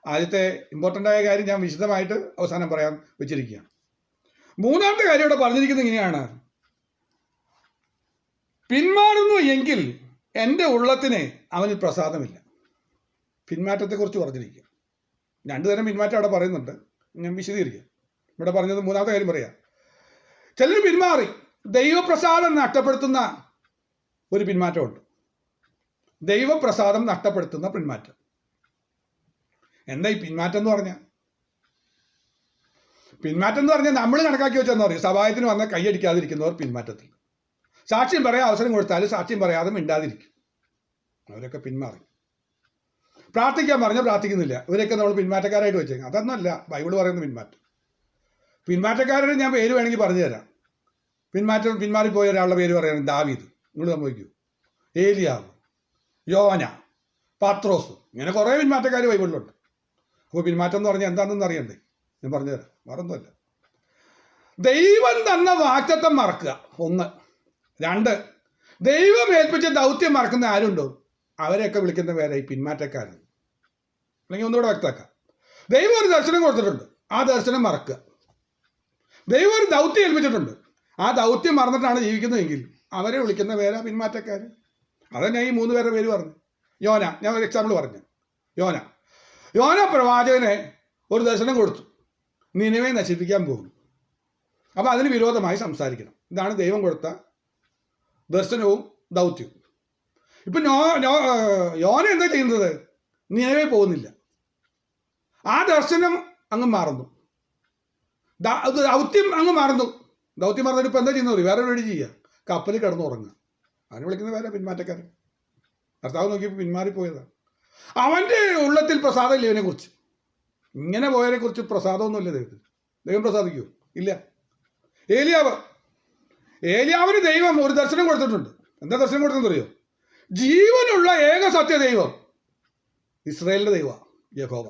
ആദ്യത്തെ ഇമ്പോർട്ടൻ്റായ കാര്യം ഞാൻ വിശദമായിട്ട് അവസാനം പറയാൻ വെച്ചിരിക്കുകയാണ്. മൂന്നാമത്തെ കാര്യം ഇവിടെ പറഞ്ഞിരിക്കുന്നത് ഇങ്ങനെയാണ്, പിന്മാറുന്നു എങ്കിൽ എൻ്റെ ഉള്ളത്തിന് അവന് പ്രസാദമില്ല. പിന്മാറ്റത്തെക്കുറിച്ച് പറഞ്ഞിരിക്കുക. രണ്ടു തരം പിന്മാറ്റം അവിടെ പറയുന്നുണ്ട്, ഞാൻ വിശദീകരിക്കാം. ഇവിടെ പറഞ്ഞത് മൂന്നാമത്തെ കാര്യം പറയാം. ചിലർ പിന്മാറി ദൈവപ്രസാദം നഷ്ടപ്പെടുത്തുന്ന ഒരു പിന്മാറ്റമുണ്ട്. ദൈവപ്രസാദം നഷ്ടപ്പെടുത്തുന്ന പിന്മാറ്റം. എന്താ ഈ പിന്മാറ്റം എന്ന് പറഞ്ഞാൽ? പിന്മാറ്റം എന്ന് പറഞ്ഞാൽ നമ്മൾ കണക്കാക്കി വെച്ചെന്ന് പറയും, സഭായത്തിന് വന്നാൽ കൈയടിക്കാതിരിക്കുന്നവർ പിന്മാറ്റത്തിൽ, സാക്ഷ്യം പറയാൻ അവസരം കൊടുത്താലും സാക്ഷ്യം പറയാതെ മിണ്ടാതിരിക്കും. അവരൊക്കെ പിന്മാറി. പ്രാർത്ഥിക്കാൻ പറഞ്ഞാൽ പ്രാർത്ഥിക്കുന്നില്ല. ഇവരൊക്കെ നമ്മൾ പിന്മാറ്റക്കാരായിട്ട് വെച്ചേക്കാം. അതൊന്നുമല്ല ബൈബിൾ പറയുന്ന പിന്മാറ്റം. പിന്മാറ്റക്കാരുടെ ഞാൻ പേര് വേണമെങ്കിൽ പറഞ്ഞു തരാം. പിന്മാറിപ്പോയ ഒരാളുടെ പേര് പറയാൻ ദാവീദ്. നിങ്ങൾ സംഭവിക്കൂ. ഏലിയാവ്, യോന, പത്രോസ്, ഇങ്ങനെ കുറേ പിന്മാറ്റക്കാർ ബൈബിളിലുണ്ട്. അപ്പോൾ പിന്മാറ്റം എന്ന് പറഞ്ഞാൽ എന്താണെന്ന് അറിയണ്ടേ? ഞാൻ പറഞ്ഞുതരാം. വേറൊന്നുമല്ല. ദൈവം തന്ന വാഗ്ദത്തം മറക്കുക, 1. 2, ദൈവം ഏൽപ്പിച്ച ദൗത്യം മറക്കുന്ന ആരുണ്ടോ അവരെയൊക്കെ വിളിക്കുന്ന പേരായി പിന്മാറ്റക്കാരൻ. അല്ലെങ്കിൽ ഒന്നുകൂടെ വ്യക്തമാക്കാം. ദൈവം ഒരു ദർശനം കൊടുത്തിട്ടുണ്ട്, ആ ദർശനം മറക്കുക. ദൈവം ഒരു ദൗത്യം ഏൽപ്പിച്ചിട്ടുണ്ട്, ആ ദൗത്യം മറന്നിട്ടാണ് ജീവിക്കുന്നതെങ്കിൽ അവരെ വിളിക്കുന്ന പേരാ പിന്മാറ്റക്കാർ. അതന്നെ ഈ 3 പേരുടെ പേര് പറഞ്ഞു. യോന, ഞാൻ ഒരു എക്സാമ്പിൾ പറഞ്ഞു. യോന പ്രവാചകനെ ഒരു ദർശനം കൊടുത്തു, നിനിവെ നശിപ്പിക്കാൻ പോകും. അപ്പോൾ അതിന് വിരോധമായി സംസാരിക്കണം. ഇതാണ് ദൈവം കൊടുത്ത ദർശനവും ദൗത്യവും. ഇപ്പം യോന എന്താ ചെയ്യുന്നത്? നിനിവെ പോകുന്നില്ല. ആ ദർശനം അങ്ങ് മറന്നു, ദൗത്യം അങ്ങ് മറന്നു. ദൗത്യം മറന്നിട്ട് ഇപ്പം എന്താ ചെയ്യുന്നത്? വേറെ വഴി ചെയ്യുക, കപ്പലിൽ കിടന്നു ഉറങ്ങുക. അതിനെ വിളിക്കുന്ന വേറെ പിന്മാറ്റക്കാരൻ. ഭർത്താവ് നോക്കിയപ്പോൾ പിന്മാറിപ്പോയതാണ്. അവൻ്റെ ഉള്ളത്തിൽ പ്രസാദമില്ല ഇവനെ കുറിച്ച്. ഇങ്ങനെ പോയതിനെ കുറിച്ച് പ്രസാദമൊന്നുമില്ല ദൈവത്തിന്. ദൈവം പ്രസാദിക്കുമോ? ഇല്ല. ഏലിയാവിന് ദൈവം ഒരു ദർശനം കൊടുത്തിട്ടുണ്ട്. എന്താ ദർശനം കൊടുത്തെന്ന് അറിയോ? ജീവനുള്ള ഏക സത്യ ദൈവം ഇസ്രായേലിൻ്റെ ദൈവമാണ് യഹോവ.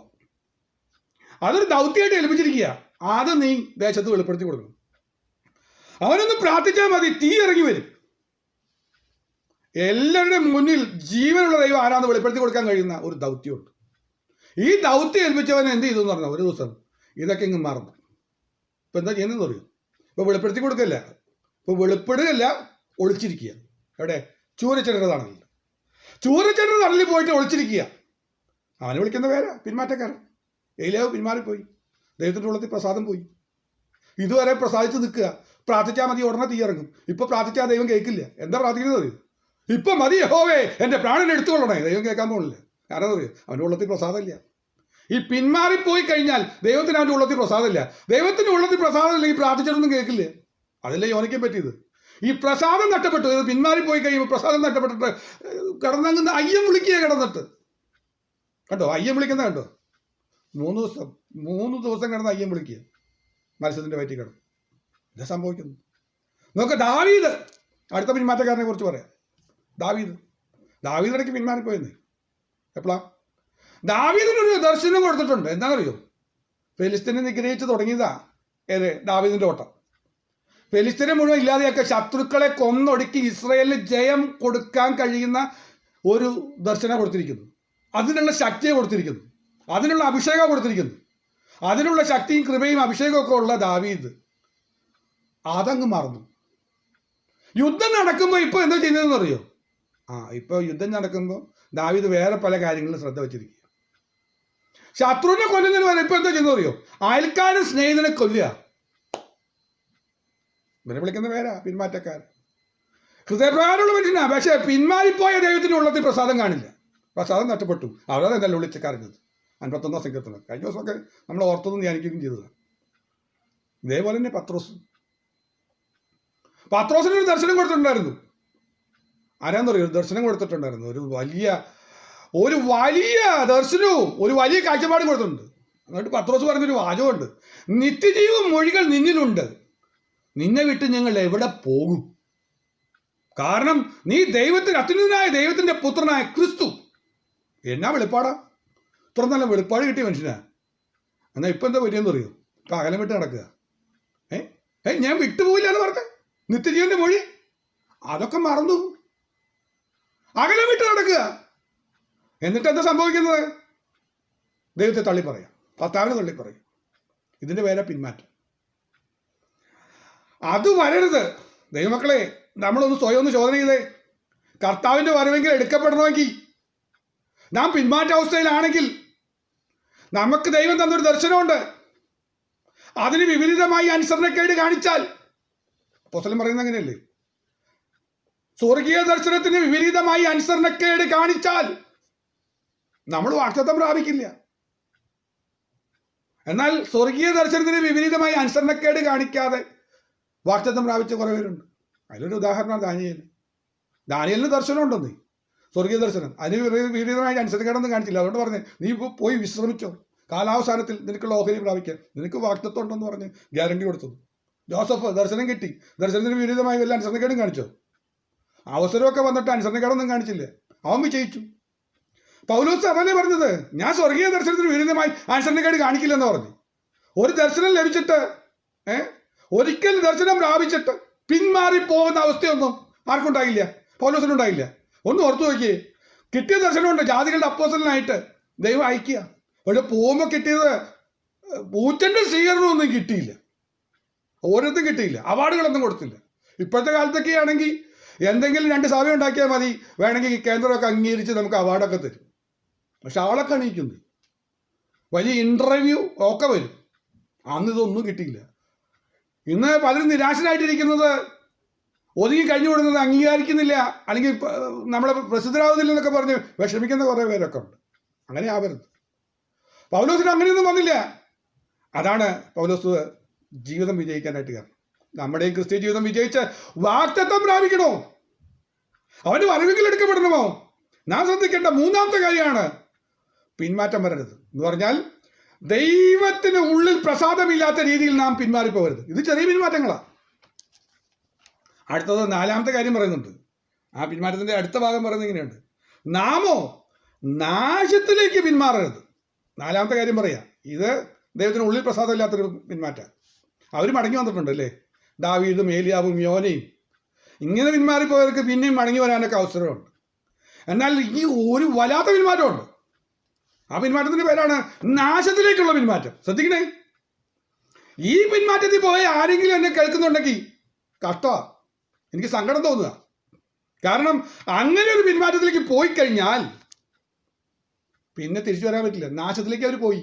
അതൊരു ദൗത്യമായിട്ട് ഏൽപ്പിച്ചിരിക്കുക. അത് നീ ദേശത്ത് വെളിപ്പെടുത്തി കൊടുക്കണം. അവനൊന്ന് പ്രാർത്ഥിച്ചാൽ മതി, തീ ഇറങ്ങി വരും. എല്ലാവരുടെയും മുന്നിൽ ജീവനുള്ള ദൈവം ആരാന്ന് വെളിപ്പെടുത്തി കൊടുക്കാൻ കഴിയുന്ന ഒരു ദൗത്യമുണ്ട്. ഈ ദൗത്യം ഏൽപ്പിച്ചവൻ എന്ത് ചെയ്തു എന്ന് പറഞ്ഞാൽ ഒരു ദിവസം ഇതൊക്കെ ഇങ്ങ് മറന്നു. ഇപ്പം എന്താ ചെയ്യുന്നതെന്ന് അറിയും? ഇപ്പോൾ വെളിപ്പെടുത്തി കൊടുക്കല്ല, ഇപ്പോൾ വെളിപ്പെടുകയല്ല, ഒളിച്ചിരിക്കുക. എവിടെ? ചൂരച്ചെടിയുടെ തണലിൽ. ചൂരച്ചെടിയുടെ തണലിൽ പോയിട്ട് ഒളിച്ചിരിക്കുക. അവനെ വിളിക്കുന്ന പേരാ പിന്മാറ്റക്കാരൻ. ഏലിയാവ് പിന്മാറിപ്പോയി, ദൈവത്തിൻ്റെ ഉള്ളത്തിൽ പ്രസാദം പോയി. ഇതുവരെ പ്രസാദിച്ച് നിൽക്കുക. പ്രാർത്ഥിച്ചാൽ മതി, ഉടനെ തീ ഇറങ്ങും. ഇപ്പോൾ പ്രാർത്ഥിച്ചാൽ ദൈവം കേൾക്കില്ല. എന്താ പ്രാർത്ഥിക്കുന്നത് അറിയും? ഇപ്പം മതി യഹോവേ, എൻ്റെ പ്രാണനെ എടുത്തുകൊള്ളണേ. ദൈവം കേൾക്കാൻ പോകില്ല. കാരണം അറിയും, അവൻ്റെ ഉള്ളത്തിൽ പ്രസാദമില്ല. ഈ പിന്മാറിപ്പോയി കഴിഞ്ഞാൽ ദൈവത്തിന് അവൻ്റെ ഉള്ളത്തിൽ പ്രസാദമില്ല. ദൈവത്തിൻ്റെ ഉള്ളത്തിൽ പ്രസാദമില്ല, ഈ പ്രാർത്ഥിച്ചിട്ടൊന്നും കേൾക്കില്ല. അതല്ലേ യോനയ്ക്കും പറ്റിയത്. ഈ പ്രസാദം നഷ്ടപ്പെട്ടു. ഇത് പിന്മാറിപ്പോയി കഴിയുമ്പോൾ പ്രസാദം നഷ്ടപ്പെട്ടിട്ട് കിടന്നങ്ങ് അയ്യം വിളിക്കുക. കിടന്നിട്ട് കണ്ടോ അയ്യം വിളിക്കുന്ന കണ്ടോ? 3 ദിവസം കിടന്ന് അയ്യം വിളിക്കുക, മത്സ്യത്തിൻ്റെ വയറ്റിൽ കിടന്നു. ഇതാ സംഭവിക്കുന്നു. നമുക്ക് ദാവീദ്, അടുത്ത പിന്മാറ്റക്കാരനെ കുറിച്ച് പറയാം. ദാവീദ് ഇടയ്ക്ക് പിന്മാറിപ്പോയെന്ന്. എപ്പോഴാ? ദാവീദിനൊരു ദർശനം കൊടുത്തിട്ടുണ്ട്. എന്താണെന്നറിയോ? ഫെലിസ്തീനെ നിഗ്രഹിച്ച് തുടങ്ങിയതാ ദാവീദിൻ്റെ ഓട്ടം. ഫെലിസ്തീനെ മുഴുവൻ ഇല്ലാതെയൊക്കെ ശത്രുക്കളെ കൊന്നൊടുക്കി ഇസ്രായേലിന് ജയം കൊടുക്കാൻ കഴിയുന്ന ഒരു ദർശനം കൊടുത്തിരിക്കുന്നു. അതിനുള്ള ശക്തിയെ കൊടുത്തിരിക്കുന്നു, അതിനുള്ള അഭിഷേകം കൊടുത്തിരിക്കുന്നു. അതിനുള്ള ശക്തിയും കൃപയും അഭിഷേകമൊക്കെ ഉള്ള ദാവീദ് അതങ്ങ് മറന്നു. യുദ്ധം നടക്കുമ്പോൾ ഇപ്പോൾ എന്താ ചെയ്യുന്നതെന്ന് അറിയോ? ഇപ്പോൾ യുദ്ധം നടക്കുമ്പോൾ ദാവീദ് വേറെ പല കാര്യങ്ങളിലും ശ്രദ്ധ വെച്ചിരിക്കുക. ശത്രുവിനെ കൊല്ലുന്നതിന് വരെ ഇപ്പോൾ എന്താ ചെയ്യുന്നത് അറിയോ? അയൽക്കാരൻ സ്നേഹിതനെ കൊല്ലുക. ഇവരെ വിളിക്കുന്ന പേരാ പിന്മാറ്റക്കാരൻ. ഹൃദയപ്രകാരമുള്ള മനുഷ്യനാ, പക്ഷേ പിന്മാറിപ്പോയ ദൈവത്തിൻ്റെ ഉള്ളത്തിൽ പ്രസാദം കാണില്ല. പ്രസാദം നഷ്ടപ്പെട്ടു. അവരെ എന്തായാലും വിളിച്ച് കരഞ്ഞത്. 51 സങ്കീർത്തനം. കഴിഞ്ഞ ദിവസമൊക്കെ നമ്മൾ ഓർത്തൊന്നും ധ്യാനിക്കുകയും ചെയ്തതാണ്. ഇതേപോലെ തന്നെ പത്രോസിനൊരു ദർശനം കൊടുത്തിട്ടുണ്ടായിരുന്നു. ആരാന്നറിയോ? ഒരു ദർശനം കൊടുത്തിട്ടുണ്ടായിരുന്നു. ഒരു വലിയ ദർശനവും ഒരു വലിയ കാഴ്ചപ്പാടും കൊടുത്തിട്ടുണ്ട്. എന്നിട്ട് പത്രോസ് പറഞ്ഞൊരു വാചകമുണ്ട്: നിത്യജീവ മൊഴികൾ നിന്നിലുണ്ട്, നിന്നെ വിട്ട് ഞങ്ങൾ എവിടെ പോകും? കാരണം നീ അത്യുന്നതനായ ദൈവത്തിൻ്റെ പുത്രനായ ക്രിസ്തു. എന്നാ വെളിപ്പാടാ! ഇത്ര നല്ല വെളിപ്പാട് കിട്ടിയ മനുഷ്യനാ. എന്നാൽ ഇപ്പം എന്താ പറ്റിയെന്ന് അറിയോ? ഇപ്പം അകലം വിട്ട് നടക്കുക. ഞാൻ വിട്ടുപോയില്ല എന്ന് പറഞ്ഞ നിത്യജീവന്റെ മൊഴി അതൊക്കെ മറന്നു, അകലം വിട്ട് നടക്കുക. എന്നിട്ട് എന്താ സംഭവിക്കുന്നത്? ദൈവത്തെ തള്ളിപ്പറയാം, ഭർത്താവിനെ തള്ളിപ്പറയും. ഇതിൻ്റെ പേരെ പിന്മാറ്റം. അത് വരരുത്. ദൈവമക്കളെ, നമ്മളൊന്ന് സ്വയം ഒന്ന് ചോദന ചെയ്തേ. കർത്താവിൻ്റെ വരവെങ്കിൽ എടുക്കപ്പെടണമെങ്കിൽ, നാം പിന്മാറ്റ അവസ്ഥയിലാണെങ്കിൽ, നമുക്ക് ദൈവം തന്നൊരു ദർശനമുണ്ട്, അതിന് വിപരീതമായി അനുസരണക്കേട് കാണിച്ചാൽ, അപ്പോസ്തലൻ പറയുന്നത് അങ്ങനെയല്ലേ? സ്വർഗീയ ദർശനത്തിന് വിപരീതമായി അനുസരണക്കേട് കാണിച്ചാൽ നമ്മൾ വാഗ്ദത്തം പ്രാപിക്കില്ല. എന്നാൽ സ്വർഗീയ ദർശനത്തിന് വിപരീതമായി അനുസരണക്കേട് കാണിക്കാതെ വാഗ്ദത്തം പ്രാപിച്ച കുറേ പേരുണ്ട്. അതിലൊരു ഉദാഹരണമാണ് ദാനിയേലിന് ദർശനം ഉണ്ടെന്ന്, സ്വർഗീയ ദർശനം. അതിന് വിപരീതമായി അനുസരിക്കേണ്ടെന്ന് കാണിച്ചില്ല. അതുകൊണ്ട് പറഞ്ഞു, നീ പോയി വിശ്രമിച്ചോ, കാലാവസാനത്തിൽ നിനക്കുള്ള ഓഹരി പ്രാപിക്കാൻ നിനക്ക് വാഗ്ദത്തം ഉണ്ടെന്ന് പറഞ്ഞ് ഗ്യാരണ്ടി കൊടുത്തത്. ജോസഫ് ദർശനം കിട്ടി, ദർശനത്തിന് വിപരീതമായി വല്ല അനുസരണക്കേടും കാണിച്ചോ? അവസരമൊക്കെ വന്നിട്ട് അനുസരണക്കേടൊന്നും കാണിച്ചില്ല, അവൻ വിജയിച്ചു. പൗലോസ് അതല്ലേ പറഞ്ഞത്, ഞാൻ സ്വർഗീയ ദർശനത്തിന് വിപരീതമായി അനുസരണക്കേട് കാണിക്കില്ലെന്ന് പറഞ്ഞു. ഒരു ദർശനം ലഭിച്ചിട്ട് ഒരിക്കൽ ദർശനം പ്രാപിച്ചിട്ട് പിന്മാറിപ്പോകുന്ന അവസ്ഥയൊന്നും ആർക്കുണ്ടായില്ല, പൗലോസിനുണ്ടായില്ല. ഒന്ന് ഓർത്തു നോക്കിയേ, കിട്ടിയ ദർശനമുണ്ട്, ജാതികളുടെ അപ്പോസ്തലനായിട്ട് ദൈവം അയക്കുക. പക്ഷെ പോകുമ്പോൾ കിട്ടിയത് പൂച്ചൻ്റെ സ്വീകരണമൊന്നും കിട്ടിയില്ല, ഓരോരുത്തരും കിട്ടിയില്ല, അവാർഡുകളൊന്നും കൊടുത്തില്ല. ഇപ്പോഴത്തെ കാലത്തൊക്കെ ആണെങ്കിൽ എന്തെങ്കിലും 2 സഭ ഉണ്ടാക്കിയാൽ മതി, വേണമെങ്കിൽ കേന്ദ്രമൊക്കെ അംഗീകരിച്ച് നമുക്ക് അവാർഡൊക്കെ തരും. പക്ഷെ ആളൊക്കെ അണിയിക്കുന്നു, വലിയ ഇൻ്റർവ്യൂ ഒക്കെ വരും. അന്ന് ഇതൊന്നും കിട്ടിയില്ല. ഇന്ന് പലരും നിരാശരായിട്ടിരിക്കുന്നത്, ഒതുങ്ങി കഴിഞ്ഞു കൊടുക്കുന്നത് അംഗീകരിക്കുന്നില്ല, അല്ലെങ്കിൽ നമ്മളെ പ്രസിദ്ധരാകുന്നില്ല എന്നൊക്കെ പറഞ്ഞ് വിഷമിക്കുന്ന കുറേ പേരൊക്കെ ഉണ്ട്. അങ്ങനെ ആവരുത്. പൗലോസിന് അങ്ങനെയൊന്നും വന്നില്ല. അതാണ് പൗലോസ് ജീവിതം വിജയിക്കാനായിട്ട് കാരണം. നമ്മുടെയും ക്രിസ്ത്യ ജീവിതം വിജയിച്ച് വാഗ്ദത്തം പ്രാപിക്കണോ, അവൻ്റെ വരവെങ്കിൽ എടുക്കപ്പെടണമോ, നാം ശ്രദ്ധിക്കേണ്ട 3ാമത്തെ കാര്യമാണ് പിന്മാറ്റം വരരുത് എന്ന് പറഞ്ഞാൽ ദൈവത്തിന് ഉള്ളിൽ പ്രസാദമില്ലാത്ത രീതിയിൽ നാം പിന്മാറിപ്പോകരുത്. ഇത് ചെറിയ പിന്മാറ്റങ്ങളാണ്. അടുത്തത് 4ാമത്തെ കാര്യം പറയുന്നുണ്ട്. ആ പിന്മാറ്റത്തിൻ്റെ അടുത്ത ഭാഗം പറയുന്നത് ഇങ്ങനെയുണ്ട്, നാമോ നാശത്തിലേക്ക് പിന്മാറരുത്. 4ാമത്തെ കാര്യം പറയാം, ഇത് ദൈവത്തിന് ഉള്ളിൽ പ്രസാദമില്ലാത്തൊരു പിന്മാറ്റം. അവർ മടങ്ങി വന്നിട്ടുണ്ട് അല്ലേ, ദാവീദും ഏലിയാവും യോനയും. ഇങ്ങനെ പിന്മാറിപ്പോയവർക്ക് പിന്നെയും മടങ്ങി വരാനൊക്കെ അവസരമുണ്ട്. എന്നാൽ ഈ ഒരു വല്ലാത്ത പിന്മാറ്റമുണ്ട്. ആ പിന്മാറ്റത്തിൻ്റെ പേരാണ് നാശത്തിലേക്കുള്ള പിന്മാറ്റം. ശ്രദ്ധിക്കണേ, ഈ പിന്മാറ്റത്തിൽ പോയ ആരെങ്കിലും എന്നെ കേൾക്കുന്നുണ്ടെങ്കിൽ കഷ്ടമാണ്, എനിക്ക് സങ്കടം തോന്നുക. കാരണം അങ്ങനെ ഒരു പിന്മാറ്റത്തിലേക്ക് പോയി കഴിഞ്ഞാൽ പിന്നെ തിരിച്ചു വരാൻ പറ്റില്ല. നാശത്തിലേക്ക് അവർ പോയി,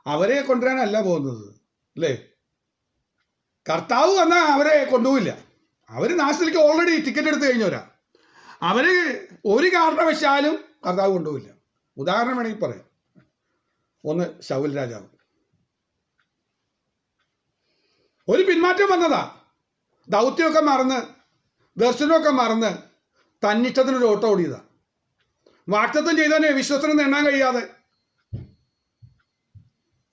അവരെ കൊണ്ടുവരാനല്ല പോകുന്നത് അല്ലേ. കർത്താവ് വന്നാൽ അവരെ കൊണ്ടുപോയില്ല. അവർ നാശത്തിലേക്ക് ഓൾറെഡി ടിക്കറ്റ് എടുത്ത് കഴിഞ്ഞവരാ. അവർ ഒരു കാരണവശാലും കർത്താവ് കൊണ്ടുപോയില്ല. ഉദാഹരണം വേണമെങ്കിൽ പറയാം. ഒന്ന് ശൗൽ രാജാവ്, ഒരു പിന്മാറ്റം വന്നതാ. ദൗത്യമൊക്കെ മറന്ന്, ദർശനമൊക്കെ മറന്ന് തന്നിഷ്ടത്തിനൊരു ഓട്ടം ഓടിയതാ. വാഗ്ദത്തം ചെയ്തവനെ വിശ്വസനം എണ്ണാൻ കഴിയാതെ,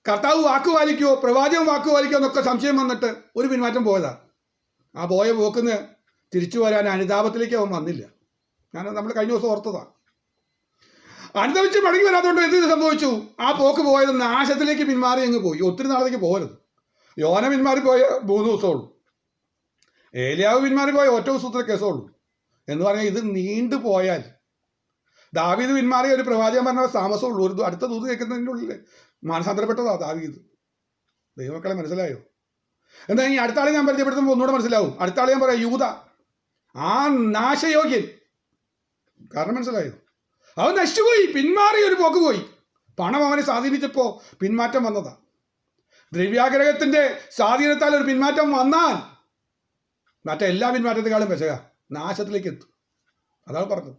കർത്താവ് വാക്കുപാലിക്കുമോ, പ്രവാചകൻ വാക്കുപാലിക്കുമോ എന്നൊക്കെ സംശയം വന്നിട്ട് ഒരു പിന്മാറ്റം പോയതാ. ആ പോയ പോക്കിന് തിരിച്ചു വരാൻ അനുതാപത്തിലേക്ക് അവൻ വന്നില്ല. നമ്മൾ കഴിഞ്ഞ ദിവസം ഓർത്തതാ. അനുദവിച്ച് മടങ്ങി വരാത്തതുകൊണ്ട് എന്ത് സംഭവിച്ചു, ആ പോക്ക് പോയത് നാശത്തിലേക്ക് പിന്മാറി അങ്ങ് പോയി. ഒത്തിരി നാളത്തേക്ക് പോകരുത്. യോന പിന്മാറിപ്പോയ 3 ദിവസമുള്ളൂ, ഏലിയാവ് പിന്മാറിപ്പോയ ഒറ്റ ദിവസത്തിലെ കേസുള്ളൂ. എന്ന് പറഞ്ഞാൽ ഇത് നീണ്ടു പോയാൽ, ദാവീദ് പിന്മാറിയ ഒരു പ്രവാചകൻ പറഞ്ഞ താമസമുള്ളൂ. ഒരു അടുത്ത ദൂത് കേൾക്കുന്നതിൻ്റെ ഉള്ളിൽ മാനസാന്തരപ്പെട്ടതാ ദാവീദ്. ദൈവമക്കളെ മനസ്സിലായോ? എന്താ ഈ അടുത്ത ആളെ ഞാൻ പരിചയപ്പെടുത്തുമ്പോൾ ഒന്നുകൂടെ മനസ്സിലാവും. അടുത്ത ആളെ ഞാൻ പറയാം, യൂദ, ആ നാശയോഗ്യൻ. കാരണം മനസ്സിലായോ, അവൻ നശിച്ചുപോയി, പിന്മാറി ഒരു പോക്ക് പോയി. പണം അവനെ സ്വാധീനിച്ചപ്പോൾ പിന്മാറ്റം വന്നതാ. ദ്രവ്യാഗ്രഹത്തിൻ്റെ സ്വാധീനത്താൽ ഒരു പിന്മാറ്റം വന്നാൽ മറ്റെല്ലാ പിന്മാറ്റത്തെക്കാളും പെശക നാശത്തിലേക്ക് എത്തും. അതാണ് പറഞ്ഞത്.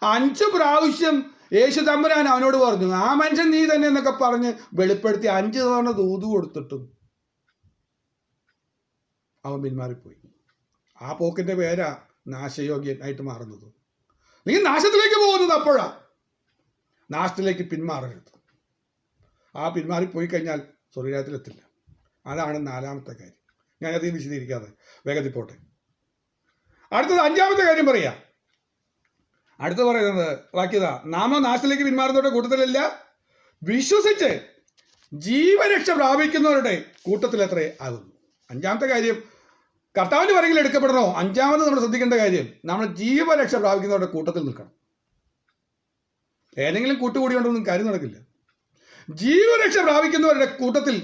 5 പ്രാവശ്യം യേശു തമ്പുരാൻ അവനോട് പറഞ്ഞു, ആ മനുഷ്യൻ നീ തന്നെ എന്നൊക്കെ പറഞ്ഞ് വെളിപ്പെടുത്തി 5 തവണ ദൂത് കൊടുത്തിട്ടും അവൻ പിന്മാറിപ്പോയി. ആ പോക്കിൻ്റെ പേരാ നാശയോഗ്യനായിട്ട് മാറുന്നത്. നീ നാശത്തിലേക്ക് പോകുന്നത് അപ്പോഴാ. നാശത്തിലേക്ക് പിന്മാറരുത്. ആ പിന്മാറിപ്പോയി കഴിഞ്ഞാൽ സ്വർഗ്ഗരാജ്യത്തിലെത്തില്ല. അതാണ് 4ാമത്തെ കാര്യം. ഞാനധികം വിശദീകരിക്കാതെ വേഗത്തിൽ പോട്ടെ. അടുത്തത് 5ാമത്തെ കാര്യം പറയാം. അടുത്ത് പറയുന്നത് വാക്യത, നാമ നാശത്തിലേക്ക് പിന്മാറുന്നവരുടെ കൂട്ടത്തിലല്ല, വിശ്വസിച്ച് ജീവരക്ഷ പ്രാപിക്കുന്നവരുടെ കൂട്ടത്തിലത്രേ ആകുന്നു. 5ാമത്തെ കാര്യം കർത്താവിൻ്റെ വരയിൽ എടുക്കപ്പെടണോ. 5ാമത് നമ്മൾ ശ്രദ്ധിക്കേണ്ട കാര്യം, നമ്മൾ ജീവരക്ഷ പ്രാപിക്കുന്നവരുടെ കൂട്ടത്തിൽ നിൽക്കണം. ഏതെങ്കിലും കൂട്ടുകൂടി കൊണ്ടൊന്നും കാര്യം നടക്കില്ല. ജീവരക്ഷ പ്രാപിക്കുന്നവരുടെ കൂട്ടത്തിൽ